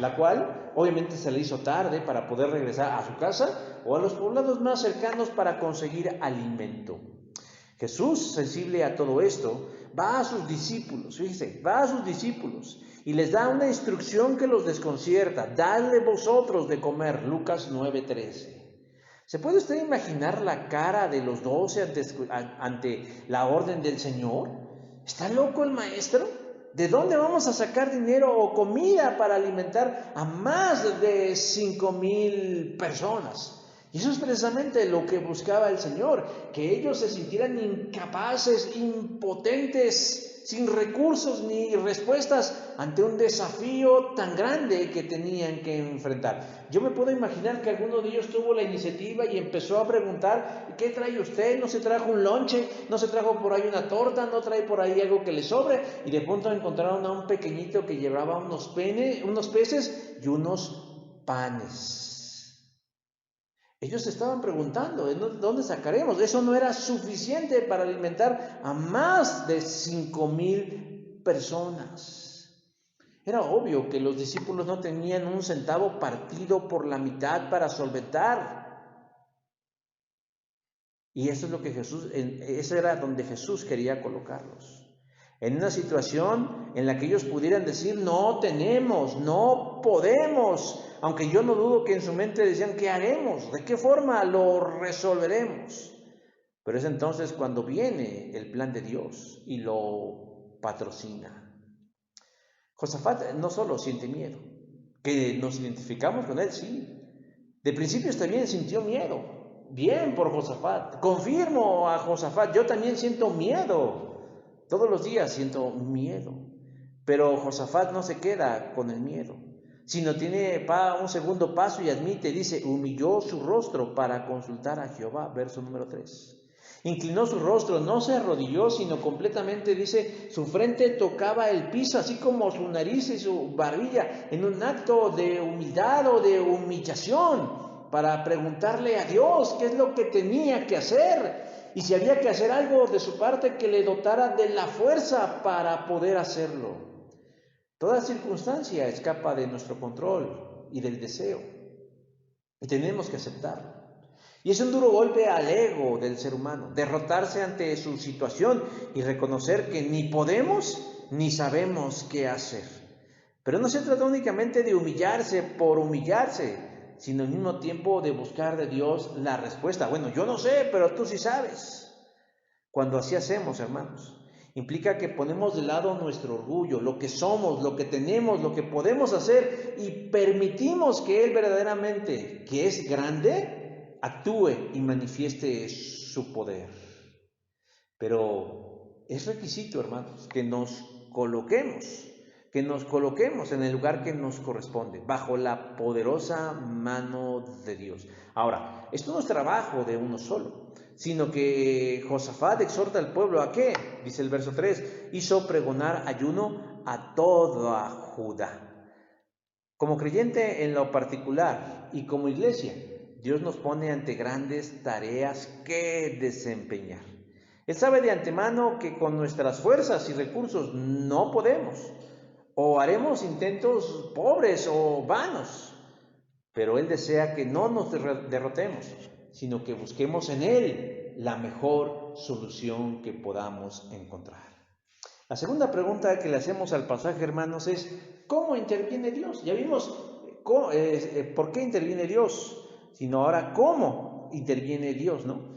la cual obviamente se le hizo tarde para poder regresar a su casa o a los poblados más cercanos para conseguir alimento. Jesús, sensible a todo esto, va a sus discípulos, fíjense, va a sus discípulos y les da una instrucción que los desconcierta: dadle vosotros de comer. Lucas 9:13. ¿Se puede usted imaginar la cara de los 12 ante la orden del Señor? ¿Está loco el maestro? ¿De dónde vamos a sacar dinero o comida para alimentar a más de 5,000 personas? Y eso es precisamente lo que buscaba el Señor, que ellos se sintieran incapaces, impotentes, sin recursos ni respuestas ante un desafío tan grande que tenían que enfrentar. Yo me puedo imaginar que alguno de ellos tuvo la iniciativa y empezó a preguntar: ¿qué trae usted? ¿No se trajo un lonche? ¿No se trajo por ahí una torta? ¿No trae por ahí algo que le sobre? Y de pronto encontraron a un pequeñito que llevaba unos peces y unos panes. Ellos estaban preguntando: ¿de dónde sacaremos? Eso no era suficiente para alimentar a más de 5,000 personas. Era obvio que los discípulos no tenían un centavo partido por la mitad para solventar. Y eso es lo que eso era donde Jesús quería colocarlos. En una situación en la que ellos pudieran decir, no tenemos, no podemos, aunque yo no dudo que en su mente decían, ¿qué haremos? ¿De qué forma lo resolveremos? Pero es entonces cuando viene el plan de Dios y lo patrocina. Josafat no solo siente miedo, que nos identificamos con él, sí. De principios también sintió miedo. Bien por Josafat. Confirmo a Josafat, yo también siento miedo. Todos los días siento miedo. Pero Josafat no se queda con el miedo, sino tiene un segundo paso y admite, dice, humilló su rostro para consultar a Jehová, verso número 3. Inclinó su rostro, no se arrodilló, sino completamente, dice, su frente tocaba el piso, así como su nariz y su barbilla, en un acto de humildad o de humillación, para preguntarle a Dios qué es lo que tenía que hacer, y si había que hacer algo de su parte que le dotara de la fuerza para poder hacerlo. Toda circunstancia escapa de nuestro control y del deseo, y tenemos que aceptarlo. Y es un duro golpe al ego del ser humano, derrotarse ante su situación y reconocer que ni podemos ni sabemos qué hacer. Pero no se trata únicamente de humillarse por humillarse, sino al mismo tiempo de buscar de Dios la respuesta. Bueno, yo no sé, pero tú sí sabes. Cuando así hacemos, hermanos, implica que ponemos de lado nuestro orgullo, lo que somos, lo que tenemos, lo que podemos hacer, y permitimos que Él verdaderamente, que es grande, actúe y manifieste su poder. Pero es requisito, hermanos, que nos coloquemos en el lugar que nos corresponde, bajo la poderosa mano de Dios. Ahora, esto no es trabajo de uno solo, sino que Josafat exhorta al pueblo ¿a qué? Dice el verso 3, hizo pregonar ayuno a toda Judá. Como creyente en lo particular y como iglesia, Dios nos pone ante grandes tareas que desempeñar. Él sabe de antemano que con nuestras fuerzas y recursos no podemos, o haremos intentos pobres o vanos, pero Él desea que no nos derrotemos, sino que busquemos en Él la mejor solución que podamos encontrar. La segunda pregunta que le hacemos al pasaje, hermanos, es ¿cómo interviene Dios? Ya vimos por qué interviene Dios, sino ahora cómo interviene Dios, ¿no?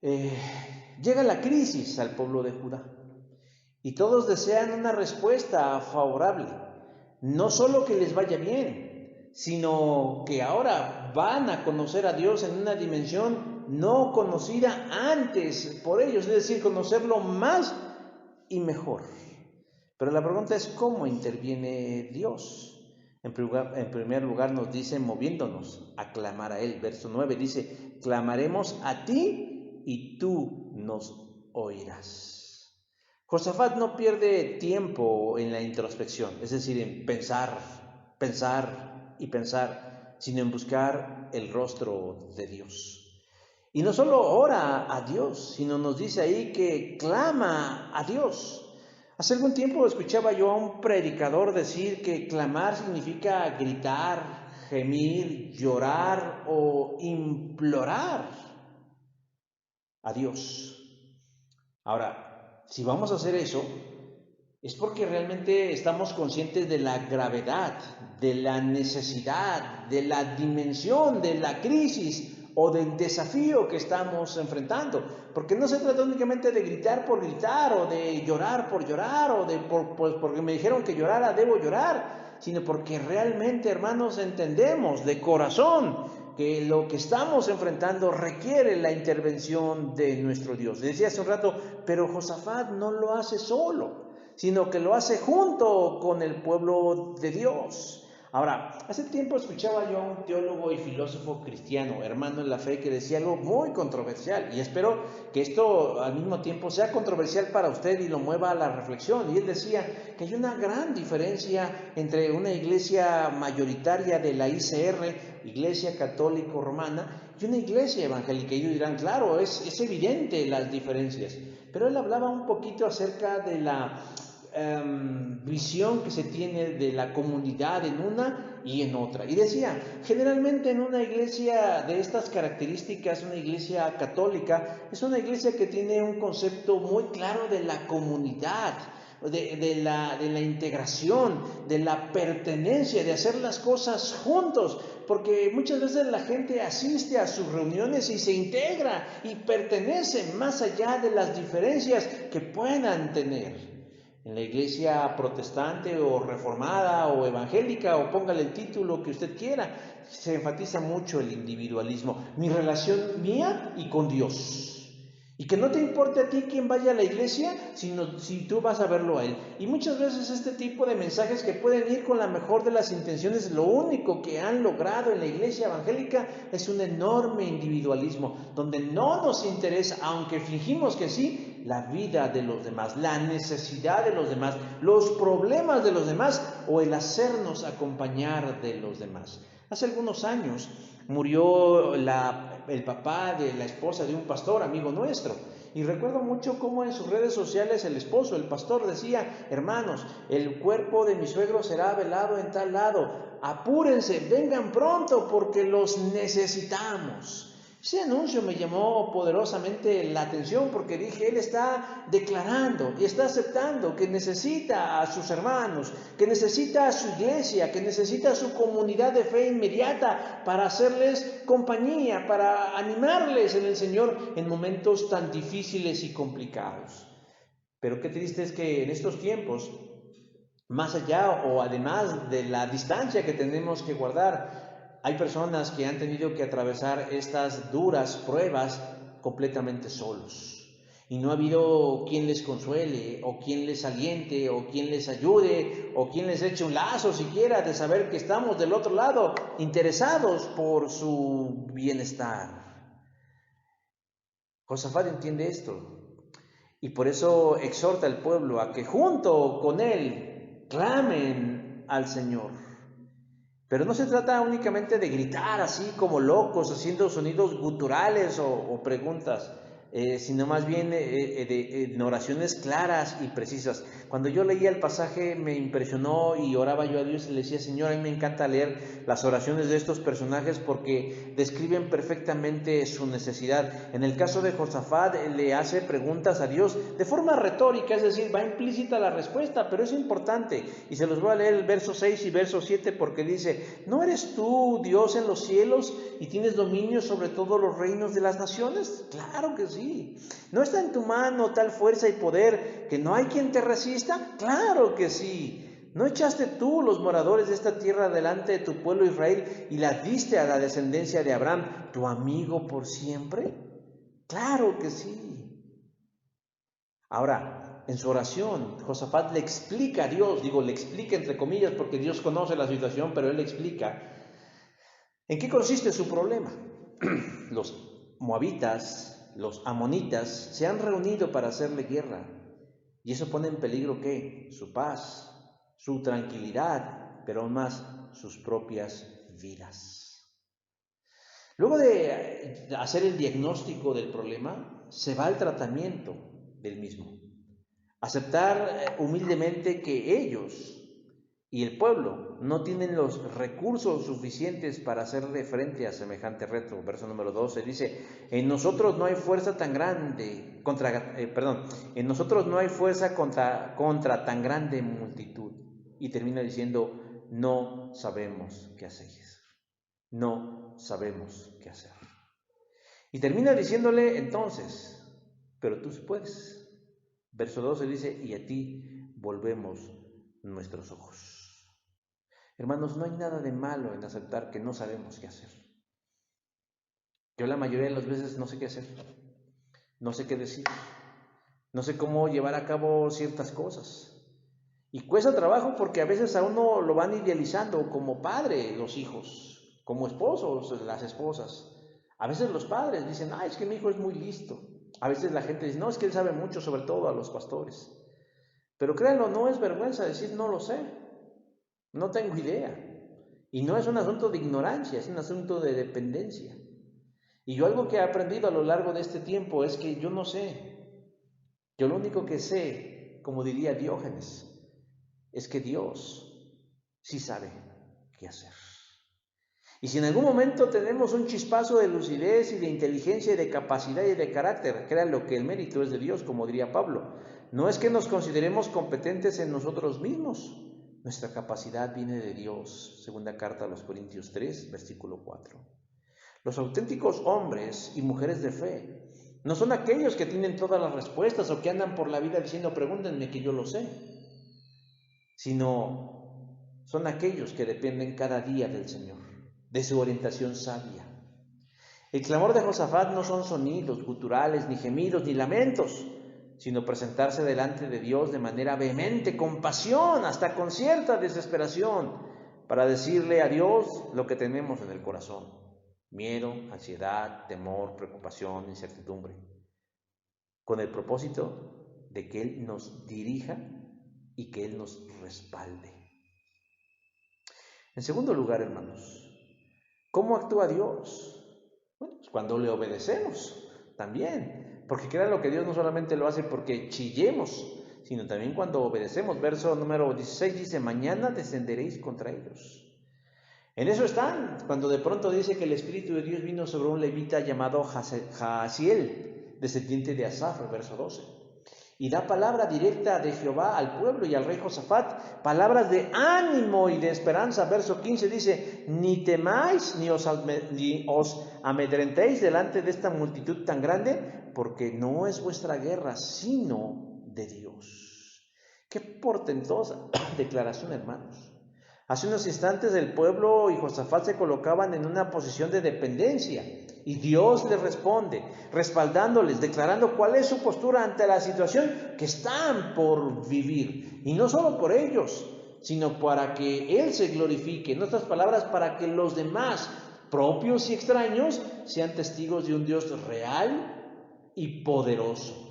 Llega la crisis al pueblo de Judá y todos desean una respuesta favorable, no solo que les vaya bien, sino que ahora van a conocer a Dios en una dimensión no conocida antes por ellos, es decir, conocerlo más y mejor. Pero la pregunta es ¿cómo interviene Dios? En primer lugar nos dice moviéndonos a clamar a Él. Verso 9 dice, clamaremos a ti y tú nos oirás. Josafat no pierde tiempo en la introspección, es decir, en pensar, sino en buscar el rostro de Dios. Y no solo ora a Dios, sino nos dice ahí que clama a Dios. Hace algún tiempo escuchaba yo a un predicador decir que clamar significa gritar, gemir, llorar o implorar a Dios. Ahora, si vamos a hacer eso, es porque realmente estamos conscientes de la gravedad, de la necesidad, de la dimensión de la crisis o del desafío que estamos enfrentando, porque no se trata únicamente de gritar por gritar o de llorar por llorar o de porque me dijeron que llorara debo llorar, sino porque realmente, hermanos, entendemos de corazón que lo que estamos enfrentando requiere la intervención de nuestro Dios. Decía hace un rato, pero Josafat no lo hace solo, sino que lo hace junto con el pueblo de Dios. Ahora, hace tiempo escuchaba yo a un teólogo y filósofo cristiano, hermano en la fe, que decía algo muy controversial, y espero que esto al mismo tiempo sea controversial para usted y lo mueva a la reflexión. Y él decía que hay una gran diferencia entre una iglesia mayoritaria de la ICR, Iglesia Católica Romana, y una iglesia evangélica. Y ellos dirán, claro, es evidente las diferencias, pero él hablaba un poquito acerca de la visión que se tiene de la comunidad en una y en otra. Y decía, generalmente en una iglesia de estas características, una iglesia católica, es una iglesia que tiene un concepto muy claro de la comunidad, de la integración, de la pertenencia, de hacer las cosas juntos, porque muchas veces la gente asiste a sus reuniones y se integra y pertenece más allá de las diferencias que puedan tener. En la iglesia protestante o reformada o evangélica, o póngale el título que usted quiera, se enfatiza mucho el individualismo, mi relación mía y con Dios. Y que no te importe a ti quién vaya a la iglesia, sino si tú vas a verlo a Él. Y muchas veces este tipo de mensajes que pueden ir con la mejor de las intenciones, lo único que han logrado en la iglesia evangélica es un enorme individualismo, donde no nos interesa, aunque fingimos que sí, la vida de los demás, la necesidad de los demás, los problemas de los demás o el hacernos acompañar de los demás. Hace algunos años murió el papá de la esposa de un pastor, amigo nuestro. Y recuerdo mucho cómo en sus redes sociales el esposo, el pastor, decía: hermanos, el cuerpo de mi suegro será velado en tal lado. Apúrense, vengan pronto porque los necesitamos. Ese anuncio me llamó poderosamente la atención porque dije, él está declarando y está aceptando que necesita a sus hermanos, que necesita a su iglesia, que necesita a su comunidad de fe inmediata para hacerles compañía, para animarles en el Señor en momentos tan difíciles y complicados. Pero qué triste es que en estos tiempos, más allá o además de la distancia que tenemos que guardar, hay personas que han tenido que atravesar estas duras pruebas completamente solos. Y no ha habido quien les consuele, o quien les aliente, o quien les ayude, o quien les eche un lazo siquiera de saber que estamos del otro lado, interesados por su bienestar. Josafat entiende esto, y por eso exhorta al pueblo a que junto con él clamen al Señor. Pero no se trata únicamente de gritar así como locos, haciendo sonidos guturales o preguntas, sino más bien en oraciones claras y precisas. Cuando yo leía el pasaje me impresionó y oraba yo a Dios y le decía: Señor, a mí me encanta leer las oraciones de estos personajes porque describen perfectamente su necesidad. En el caso de Josafat, le hace preguntas a Dios de forma retórica, es decir, va implícita la respuesta, pero es importante. Y se los voy a leer el verso 6 y verso 7 porque dice: ¿no eres tú Dios en los cielos y tienes dominio sobre todos los reinos de las naciones? Claro que sí. ¿No está en tu mano tal fuerza y poder que no hay quien te resista? Claro que sí. ¿No echaste tú los moradores de esta tierra delante de tu pueblo Israel y las diste a la descendencia de Abraham, tu amigo por siempre? Claro que sí. Ahora, en su oración, Josafat le explica a Dios, le explica entre comillas porque Dios conoce la situación, pero él le explica en qué consiste su problema. Los moabitas, los amonitas, se han reunido para hacerle guerra, y eso pone en peligro ¿qué? Su paz, su tranquilidad, pero aún más sus propias vidas. Luego de hacer el diagnóstico del problema, se va al tratamiento del mismo. Aceptar humildemente que ellos y el pueblo no tienen los recursos suficientes para hacerle frente a semejante reto. Verso número 12 dice: en nosotros no hay fuerza tan grande en nosotros no hay fuerza contra tan grande multitud. Y termina diciendo: no sabemos qué hacer. No sabemos qué hacer. Y termina diciéndole entonces: pero tú sí puedes. Verso 12 dice: y a ti volvemos nuestros ojos. Hermanos, no hay nada de malo en aceptar que no sabemos qué hacer. Yo la mayoría de las veces no sé qué hacer, no sé qué decir, no sé cómo llevar a cabo ciertas cosas. Y cuesta trabajo porque a veces a uno lo van idealizando como padre los hijos, como esposos las esposas. A veces los padres dicen: es que mi hijo es muy listo. A veces la gente dice: no, es que él sabe mucho, sobre todo a los pastores. Pero créanlo, no es vergüenza decir: no lo sé, no tengo idea. Y no es un asunto de ignorancia, es un asunto de dependencia. Y yo algo que he aprendido a lo largo de este tiempo es que yo no sé. Yo lo único que sé, como diría Diógenes, es que Dios sí sabe qué hacer. Y si en algún momento tenemos un chispazo de lucidez y de inteligencia y de capacidad y de carácter, créanlo que el mérito es de Dios, como diría Pablo. No es que nos consideremos competentes en nosotros mismos. Nuestra capacidad viene de Dios. Segunda carta a los Corintios 3, versículo 4. Los auténticos hombres y mujeres de fe no son aquellos que tienen todas las respuestas o que andan por la vida diciendo pregúntenme que yo lo sé, sino son aquellos que dependen cada día del Señor, de su orientación sabia. El clamor de Josafat no son sonidos guturales, ni gemidos, ni lamentos, sino presentarse delante de Dios de manera vehemente, con pasión, hasta con cierta desesperación, para decirle a Dios lo que tenemos en el corazón: miedo, ansiedad, temor, preocupación, incertidumbre, con el propósito de que Él nos dirija y que Él nos respalde. En segundo lugar, hermanos, ¿cómo actúa Dios? Bueno, pues cuando le obedecemos también, porque créanlo que Dios no solamente lo hace porque chillemos, sino también cuando obedecemos. Verso número 16 dice: mañana descenderéis contra ellos. En eso están, cuando de pronto dice que el Espíritu de Dios vino sobre un levita llamado Jaasiel, descendiente de Asaf, verso 12. Y da palabra directa de Jehová al pueblo y al rey Josafat, palabras de ánimo y de esperanza. Verso 15 dice: ni temáis ni os amedrentéis delante de esta multitud tan grande, porque no es vuestra guerra, sino de Dios. Qué portentosa declaración, hermanos. Hace unos instantes el pueblo y Josafat se colocaban en una posición de dependencia y Dios les responde, respaldándoles, declarando cuál es su postura ante la situación que están por vivir. Y no solo por ellos, sino para que Él se glorifique. En otras palabras, para que los demás, propios y extraños, sean testigos de un Dios real y poderoso.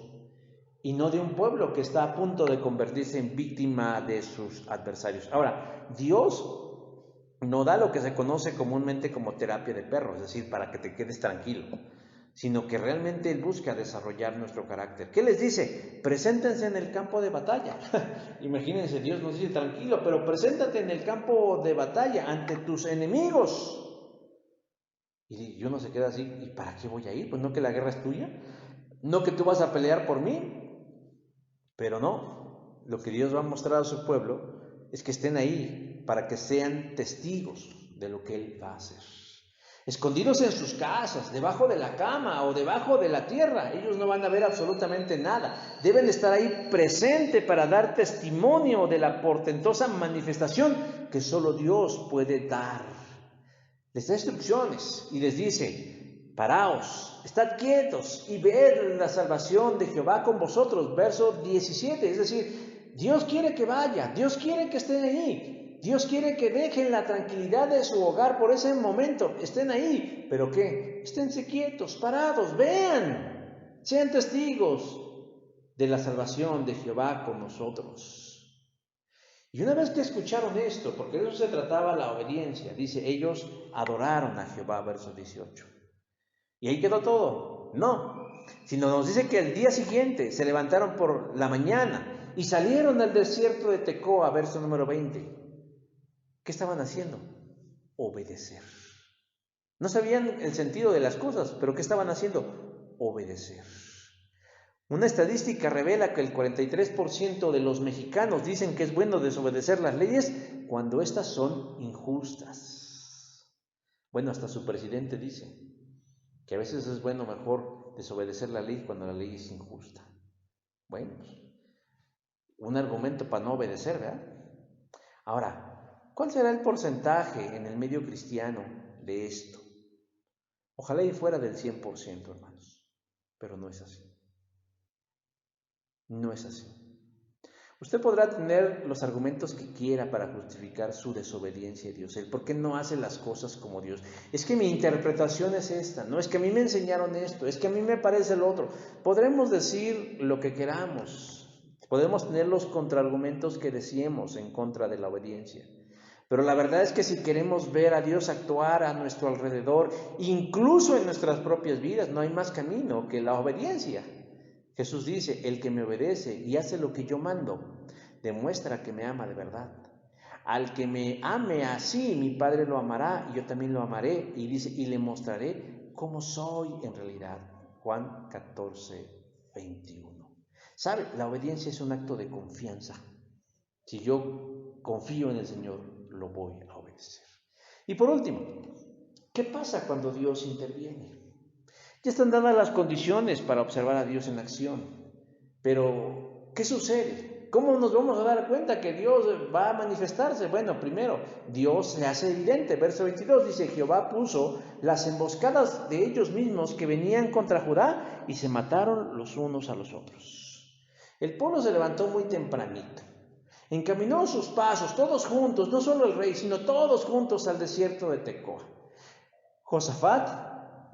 Y no de un pueblo que está a punto de convertirse en víctima de sus adversarios. Ahora, Dios no da lo que se conoce comúnmente como terapia de perro, es decir, para que te quedes tranquilo, sino que realmente Él busca desarrollar nuestro carácter. ¿Qué les dice? Preséntense en el campo de batalla. Imagínense, Dios nos dice: tranquilo, pero preséntate en el campo de batalla ante tus enemigos. Y uno se queda así: ¿y para qué voy a ir? Pues no que la guerra es tuya, no que tú vas a pelear por mí. Pero no, lo que Dios va a mostrar a su pueblo es que estén ahí para que sean testigos de lo que Él va a hacer. Escondidos en sus casas, debajo de la cama o debajo de la tierra, ellos no van a ver absolutamente nada. Deben estar ahí presente para dar testimonio de la portentosa manifestación que solo Dios puede dar. Les da instrucciones y les dice: paraos, estad quietos y ved la salvación de Jehová con vosotros. Verso 17, es decir, Dios quiere que vaya, Dios quiere que estén ahí, Dios quiere que dejen la tranquilidad de su hogar por ese momento, estén ahí. ¿Pero qué? Esténse quietos, parados, vean, sean testigos de la salvación de Jehová con nosotros. Y una vez que escucharon esto, porque de eso se trataba la obediencia, dice: ellos adoraron a Jehová, verso 18. ¿Y ahí quedó todo? No, sino nos dice que al día siguiente se levantaron por la mañana y salieron al desierto de Tecoa, verso número 20. ¿Qué estaban haciendo? Obedecer. No sabían el sentido de las cosas, pero ¿qué estaban haciendo? Obedecer. Una estadística revela que el 43% de los mexicanos dicen que es bueno desobedecer las leyes cuando éstas son injustas. Bueno, hasta su presidente dice que a veces es bueno mejor desobedecer la ley cuando la ley es injusta. Bueno, pues, un argumento para no obedecer, ¿verdad? Ahora, ¿cuál será el porcentaje en el medio cristiano de esto? Ojalá y fuera del 100%, hermanos, pero no es así. No es así. Usted podrá tener los argumentos que quiera para justificar su desobediencia a Dios. El por qué no hace las cosas como Dios. Es que mi interpretación es esta, no es que a mí me enseñaron esto, es que a mí me parece lo otro. Podremos decir lo que queramos, podemos tener los contraargumentos que deseemos en contra de la obediencia. Pero la verdad es que si queremos ver a Dios actuar a nuestro alrededor, incluso en nuestras propias vidas, no hay más camino que la obediencia. Jesús dice: el que me obedece y hace lo que yo mando, demuestra que me ama de verdad. Al que me ame así, mi Padre lo amará y yo también lo amaré. Y dice, y le mostraré cómo soy en realidad. Juan 14:21. ¿Sabe? La obediencia es un acto de confianza. Si yo confío en el Señor, lo voy a obedecer. Y por último, ¿qué pasa cuando Dios interviene? Ya están dadas las condiciones para observar a Dios en acción. Pero, ¿qué sucede? ¿Cómo nos vamos a dar cuenta que Dios va a manifestarse? Bueno, primero, Dios se hace evidente. Verso 22 dice, Jehová puso las emboscadas de ellos mismos que venían contra Judá y se mataron los unos a los otros. El pueblo se levantó muy tempranito. Encaminó sus pasos, todos juntos, no solo el rey, sino todos juntos al desierto de Tecoa. Josafat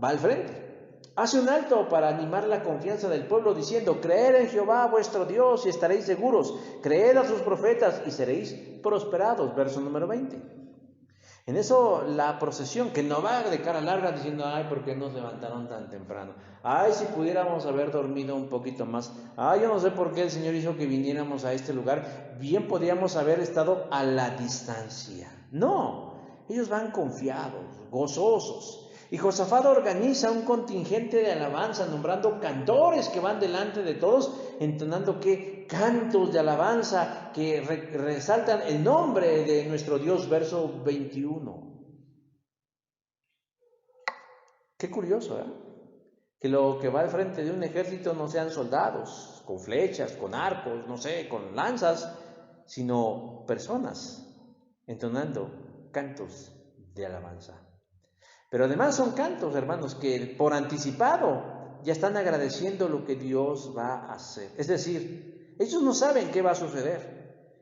va al frente. Hace un alto para animar la confianza del pueblo diciendo, creed en Jehová vuestro Dios y estaréis seguros, creed a sus profetas y seréis prosperados. Verso número 20. En eso la procesión, que no va de cara larga diciendo, ay, ¿por qué nos levantaron tan temprano? Ay, si pudiéramos haber dormido un poquito más. Ay, yo no sé por qué el Señor hizo que viniéramos a este lugar. Bien podríamos haber estado a la distancia. No, ellos van confiados, gozosos. Y Josafat organiza un contingente de alabanza, nombrando cantores que van delante de todos, entonando cantos de alabanza que resaltan el nombre de nuestro Dios, verso 21. Qué curioso, ¿eh? Que lo que va al frente de un ejército no sean soldados, con flechas, con arcos, no sé, con lanzas, sino personas, entonando cantos de alabanza. Pero además son cantos, hermanos, que por anticipado ya están agradeciendo lo que Dios va a hacer. Es decir, ellos no saben qué va a suceder.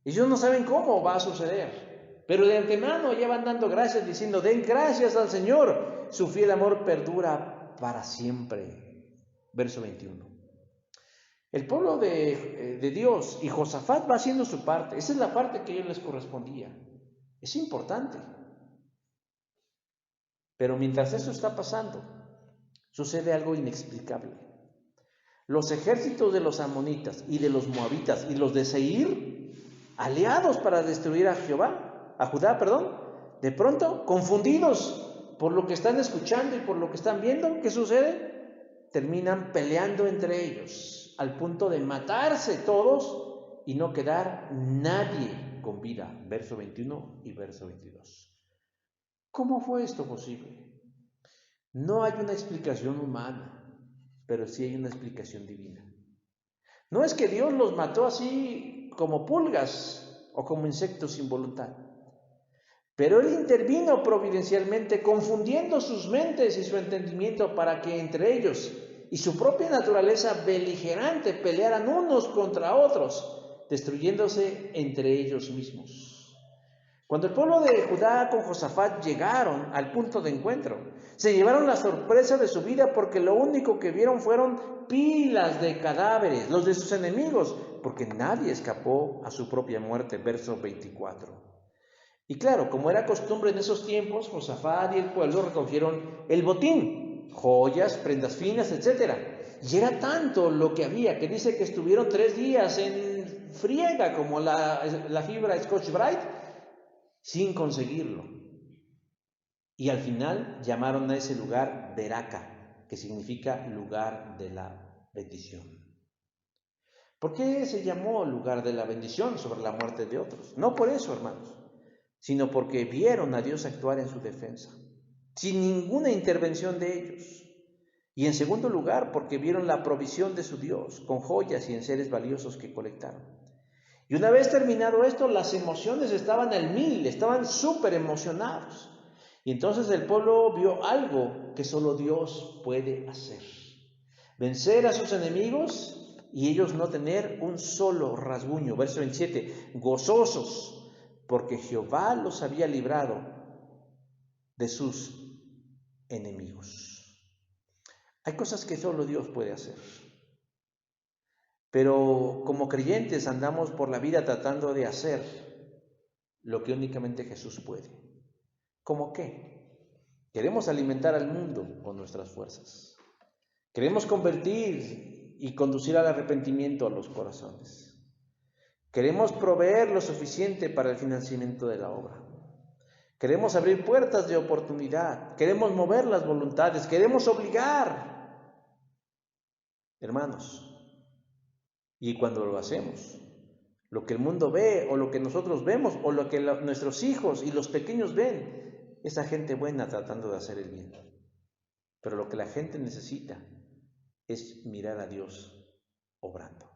Ellos no saben cómo va a suceder. Pero de antemano ya van dando gracias, diciendo, den gracias al Señor. Su fiel amor perdura para siempre. Verso 21. El pueblo de Dios y Josafat va haciendo su parte. Esa es la parte que a ellos les correspondía. Es importante. Pero mientras eso está pasando, sucede algo inexplicable. Los ejércitos de los amonitas y de los moabitas y los de Seir, aliados para destruir a Judá, de pronto, confundidos por lo que están escuchando y por lo que están viendo, ¿qué sucede? Terminan peleando entre ellos, al punto de matarse todos y no quedar nadie con vida. Verso 21 y verso 22. ¿Cómo fue esto posible? No hay una explicación humana, pero sí hay una explicación divina. No es que Dios los mató así como pulgas o como insectos sin voluntad, pero Él intervino providencialmente confundiendo sus mentes y su entendimiento para que entre ellos y su propia naturaleza beligerante pelearan unos contra otros, destruyéndose entre ellos mismos. Cuando el pueblo de Judá con Josafat llegaron al punto de encuentro, se llevaron la sorpresa de su vida porque lo único que vieron fueron pilas de cadáveres, los de sus enemigos, porque nadie escapó a su propia muerte. Verso 24. Y claro, como era costumbre en esos tiempos, Josafat y el pueblo recogieron el botín, joyas, prendas finas, etc. Y era tanto lo que había que dice que estuvieron 3 días en friega, como la fibra Scotch Brite, sin conseguirlo. Y al final llamaron a ese lugar Beraka, que significa lugar de la bendición. ¿Por qué se llamó lugar de la bendición sobre la muerte de otros? No por eso, hermanos, sino porque vieron a Dios actuar en su defensa, sin ninguna intervención de ellos. Y en segundo lugar, porque vieron la provisión de su Dios, con joyas y enseres valiosos que colectaron. Y una vez terminado esto, las emociones estaban al 1000, estaban súper emocionados. Y entonces el pueblo vio algo que solo Dios puede hacer. Vencer a sus enemigos y ellos no tener un solo rasguño. Verso 27, gozosos, porque Jehová los había librado de sus enemigos. Hay cosas que solo Dios puede hacer. Pero como creyentes andamos por la vida tratando de hacer lo que únicamente Jesús puede. ¿Cómo qué? Queremos alimentar al mundo con nuestras fuerzas. Queremos convertir y conducir al arrepentimiento a los corazones. Queremos proveer lo suficiente para el financiamiento de la obra. Queremos abrir puertas de oportunidad. Queremos mover las voluntades. Queremos obligar. Hermanos, y cuando lo hacemos, lo que el mundo ve o lo que nosotros vemos o lo que nuestros hijos y los pequeños ven, esa gente buena tratando de hacer el bien. Pero lo que la gente necesita es mirar a Dios obrando.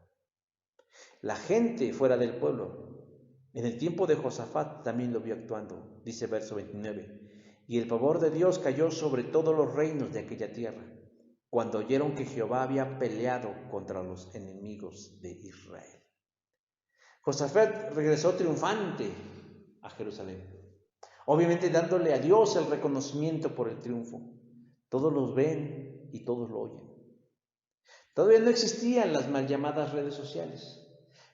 La gente fuera del pueblo, en el tiempo de Josafat también lo vio actuando, dice verso 29. Y el favor de Dios cayó sobre todos los reinos de aquella tierra, cuando oyeron que Jehová había peleado contra los enemigos de Israel. Josafat regresó triunfante a Jerusalén, obviamente dándole a Dios el reconocimiento por el triunfo. Todos los ven y todos lo oyen. Todavía no existían las mal llamadas redes sociales,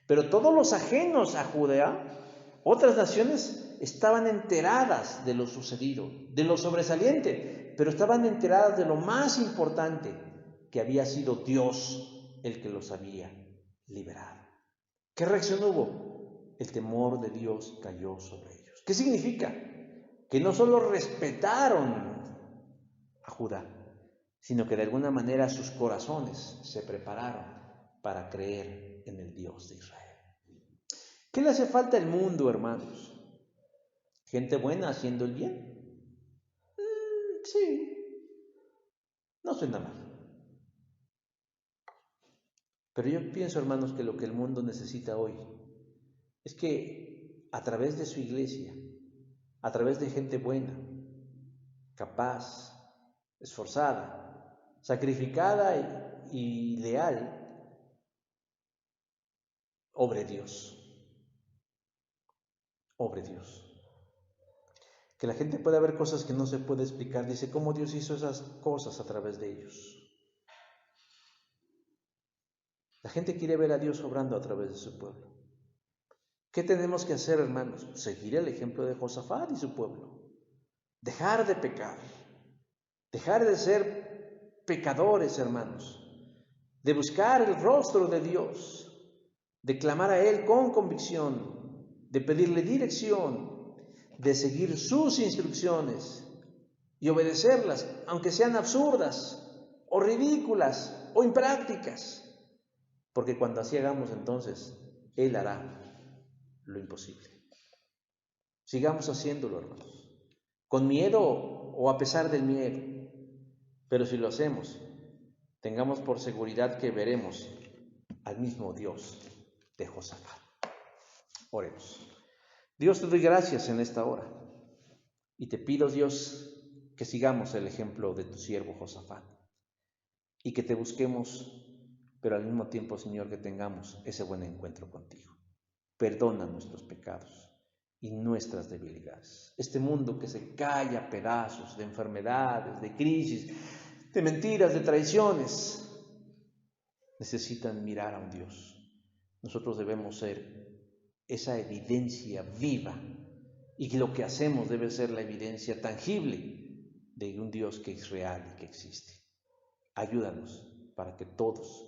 pero todos los ajenos a Judea, otras naciones, estaban enteradas de lo sucedido, de lo sobresaliente, pero estaban enteradas de lo más importante, que había sido Dios el que los había liberado. ¿Qué reacción hubo? El temor de Dios cayó sobre ellos. ¿Qué significa? Que no solo respetaron a Judá, sino que de alguna manera sus corazones se prepararon para creer en el Dios de Israel. ¿Qué le hace falta al mundo, hermanos? ¿Gente buena haciendo el bien? Sí, no suena mal. Pero yo pienso, hermanos, que lo que el mundo necesita hoy es que a través de su iglesia, a través de gente buena, capaz, esforzada, sacrificada y leal, obre Dios. Obre Dios. Que la gente pueda ver cosas que no se puede explicar. Dice, ¿cómo Dios hizo esas cosas a través de ellos? La gente quiere ver a Dios obrando a través de su pueblo. ¿Qué tenemos que hacer, hermanos? Seguir el ejemplo de Josafat y su pueblo. Dejar de pecar. Dejar de ser pecadores, hermanos. De buscar el rostro de Dios. De clamar a Él con convicción. De pedirle dirección. De seguir sus instrucciones y obedecerlas, aunque sean absurdas o ridículas o imprácticas. Porque cuando así hagamos, entonces Él hará lo imposible. Sigamos haciéndolo, hermanos, con miedo o a pesar del miedo. Pero si lo hacemos, tengamos por seguridad que veremos al mismo Dios de Josafat. Oremos. Dios, te doy gracias en esta hora y te pido, Dios, que sigamos el ejemplo de tu siervo Josafat y que te busquemos, pero al mismo tiempo, Señor, que tengamos ese buen encuentro contigo. Perdona nuestros pecados y nuestras debilidades. Este mundo que se cae a pedazos de enfermedades, de crisis, de mentiras, de traiciones, necesitan mirar a un Dios. Nosotros debemos ser esa evidencia viva y que lo que hacemos debe ser la evidencia tangible de un Dios que es real y que existe. Ayúdanos para que todos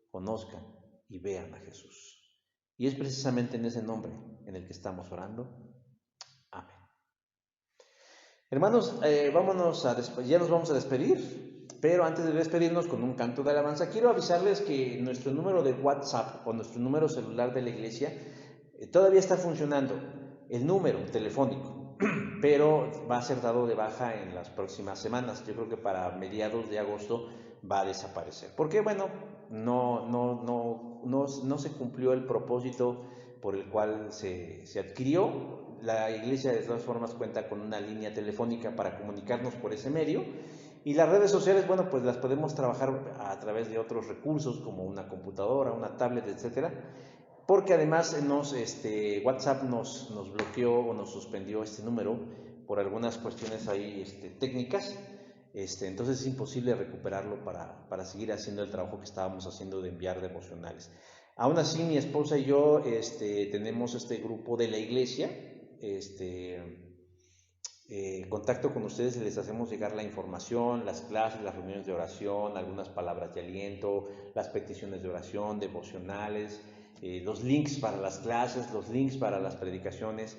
conozcan y vean a Jesús. Y es precisamente en ese nombre en el que estamos orando. Amén. Hermanos, ya nos vamos a despedir, pero antes de despedirnos con un canto de alabanza, quiero avisarles que nuestro número de WhatsApp o nuestro número celular de la iglesia todavía está funcionando, el número telefónico, pero va a ser dado de baja en las próximas semanas. Yo creo que para mediados de agosto va a desaparecer. Porque, bueno, no se cumplió el propósito por el cual se adquirió. La iglesia de todas formas cuenta con una línea telefónica para comunicarnos por ese medio. Y las redes sociales, bueno, pues las podemos trabajar a través de otros recursos como una computadora, una tablet, etcétera. Porque además WhatsApp nos bloqueó o nos suspendió este número por algunas cuestiones ahí técnicas. Entonces es imposible recuperarlo para seguir haciendo el trabajo que estábamos haciendo de enviar devocionales. Aún así, mi esposa y yo tenemos este grupo de la iglesia, contacto con ustedes y les hacemos llegar la información, las clases, las reuniones de oración, algunas palabras de aliento, las peticiones de oración, devocionales. los links para las clases, los links para las predicaciones,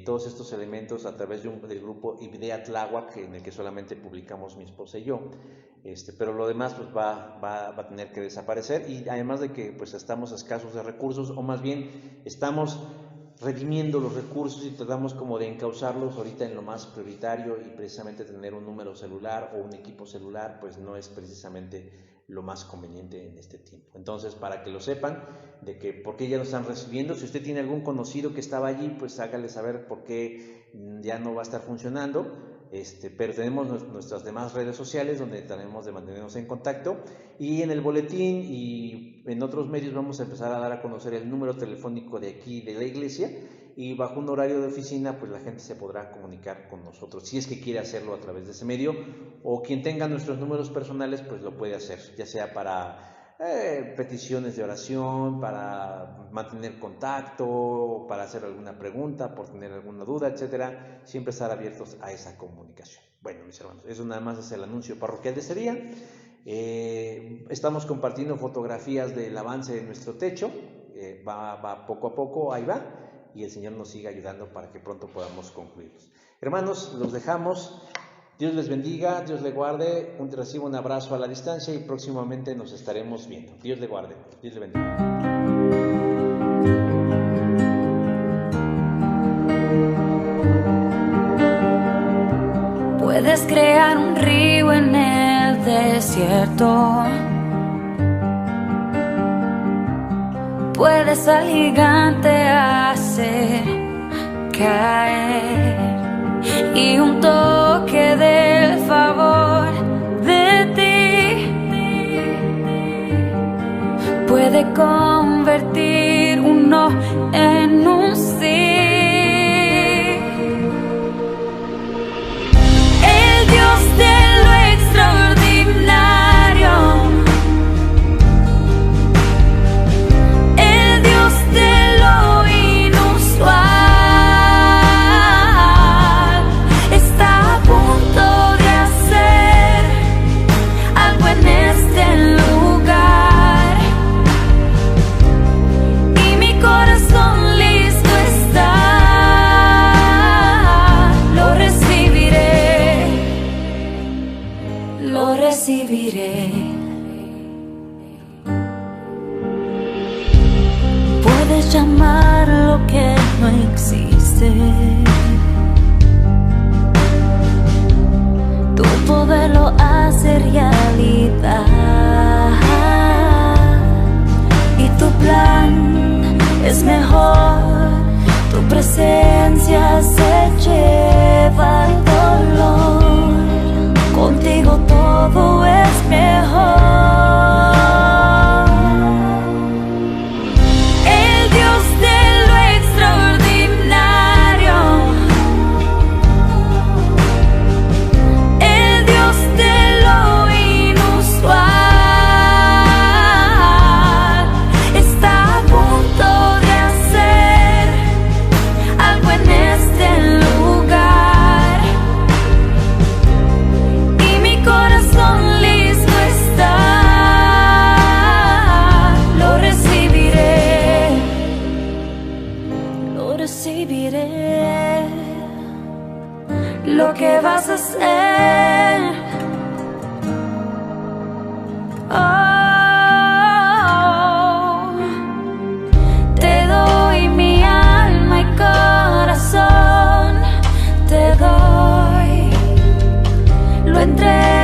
todos estos elementos a través del grupo Ibdea Tláhuac, en el que solamente publicamos mi esposa y yo. Pero lo demás pues va a tener que desaparecer, y además de que pues estamos escasos de recursos, o más bien estamos redimiendo los recursos y tratamos como de encauzarlos ahorita en lo más prioritario, y precisamente tener un número celular o un equipo celular pues no es precisamente lo más conveniente en este tiempo. Entonces, para que lo sepan, de que por qué ya no están recibiendo, si usted tiene algún conocido que estaba allí, pues hágale saber por qué ya no va a estar funcionando. Pero tenemos nuestras demás redes sociales donde tenemos de mantenernos en contacto, y en el boletín y en otros medios vamos a empezar a dar a conocer el número telefónico de aquí de la iglesia, y bajo un horario de oficina pues la gente se podrá comunicar con nosotros si es que quiere hacerlo a través de ese medio, o quien tenga nuestros números personales pues lo puede hacer, ya sea para peticiones de oración, para mantener contacto, para hacer alguna pregunta, por tener alguna duda, etcétera. Siempre estar abiertos a esa comunicación. Bueno, mis hermanos, eso nada más es el anuncio parroquial de ese día. Estamos compartiendo fotografías del avance de nuestro techo, va poco a poco, ahí va, y el Señor nos sigue ayudando para que pronto podamos concluirlos. Hermanos, los dejamos. Dios les bendiga, Dios le guarde, reciba un abrazo a la distancia, y próximamente nos estaremos viendo. Dios le guarde, Dios le bendiga. Puedes crear un río en el desierto, puedes al gigante hacer caer, y un toque del favor de ti puede convertir un no en un sí. El Dios de lo extraordinario, el Dios de lo inusual, recibiré. Puedes llamar lo que no existe, tu poder lo hace realidad, y tu plan es mejor, tu presencia se lleva el dolor, contigo todo es mejor. El Dios de lo extraordinario, el Dios de lo inusual, está a punto de hacer algo en este lugar, y mi corazón listo está, lo recibiré, lo recibiré. Lo que vas a hacer, oh, te doy mi alma y corazón, te doy, lo entrego.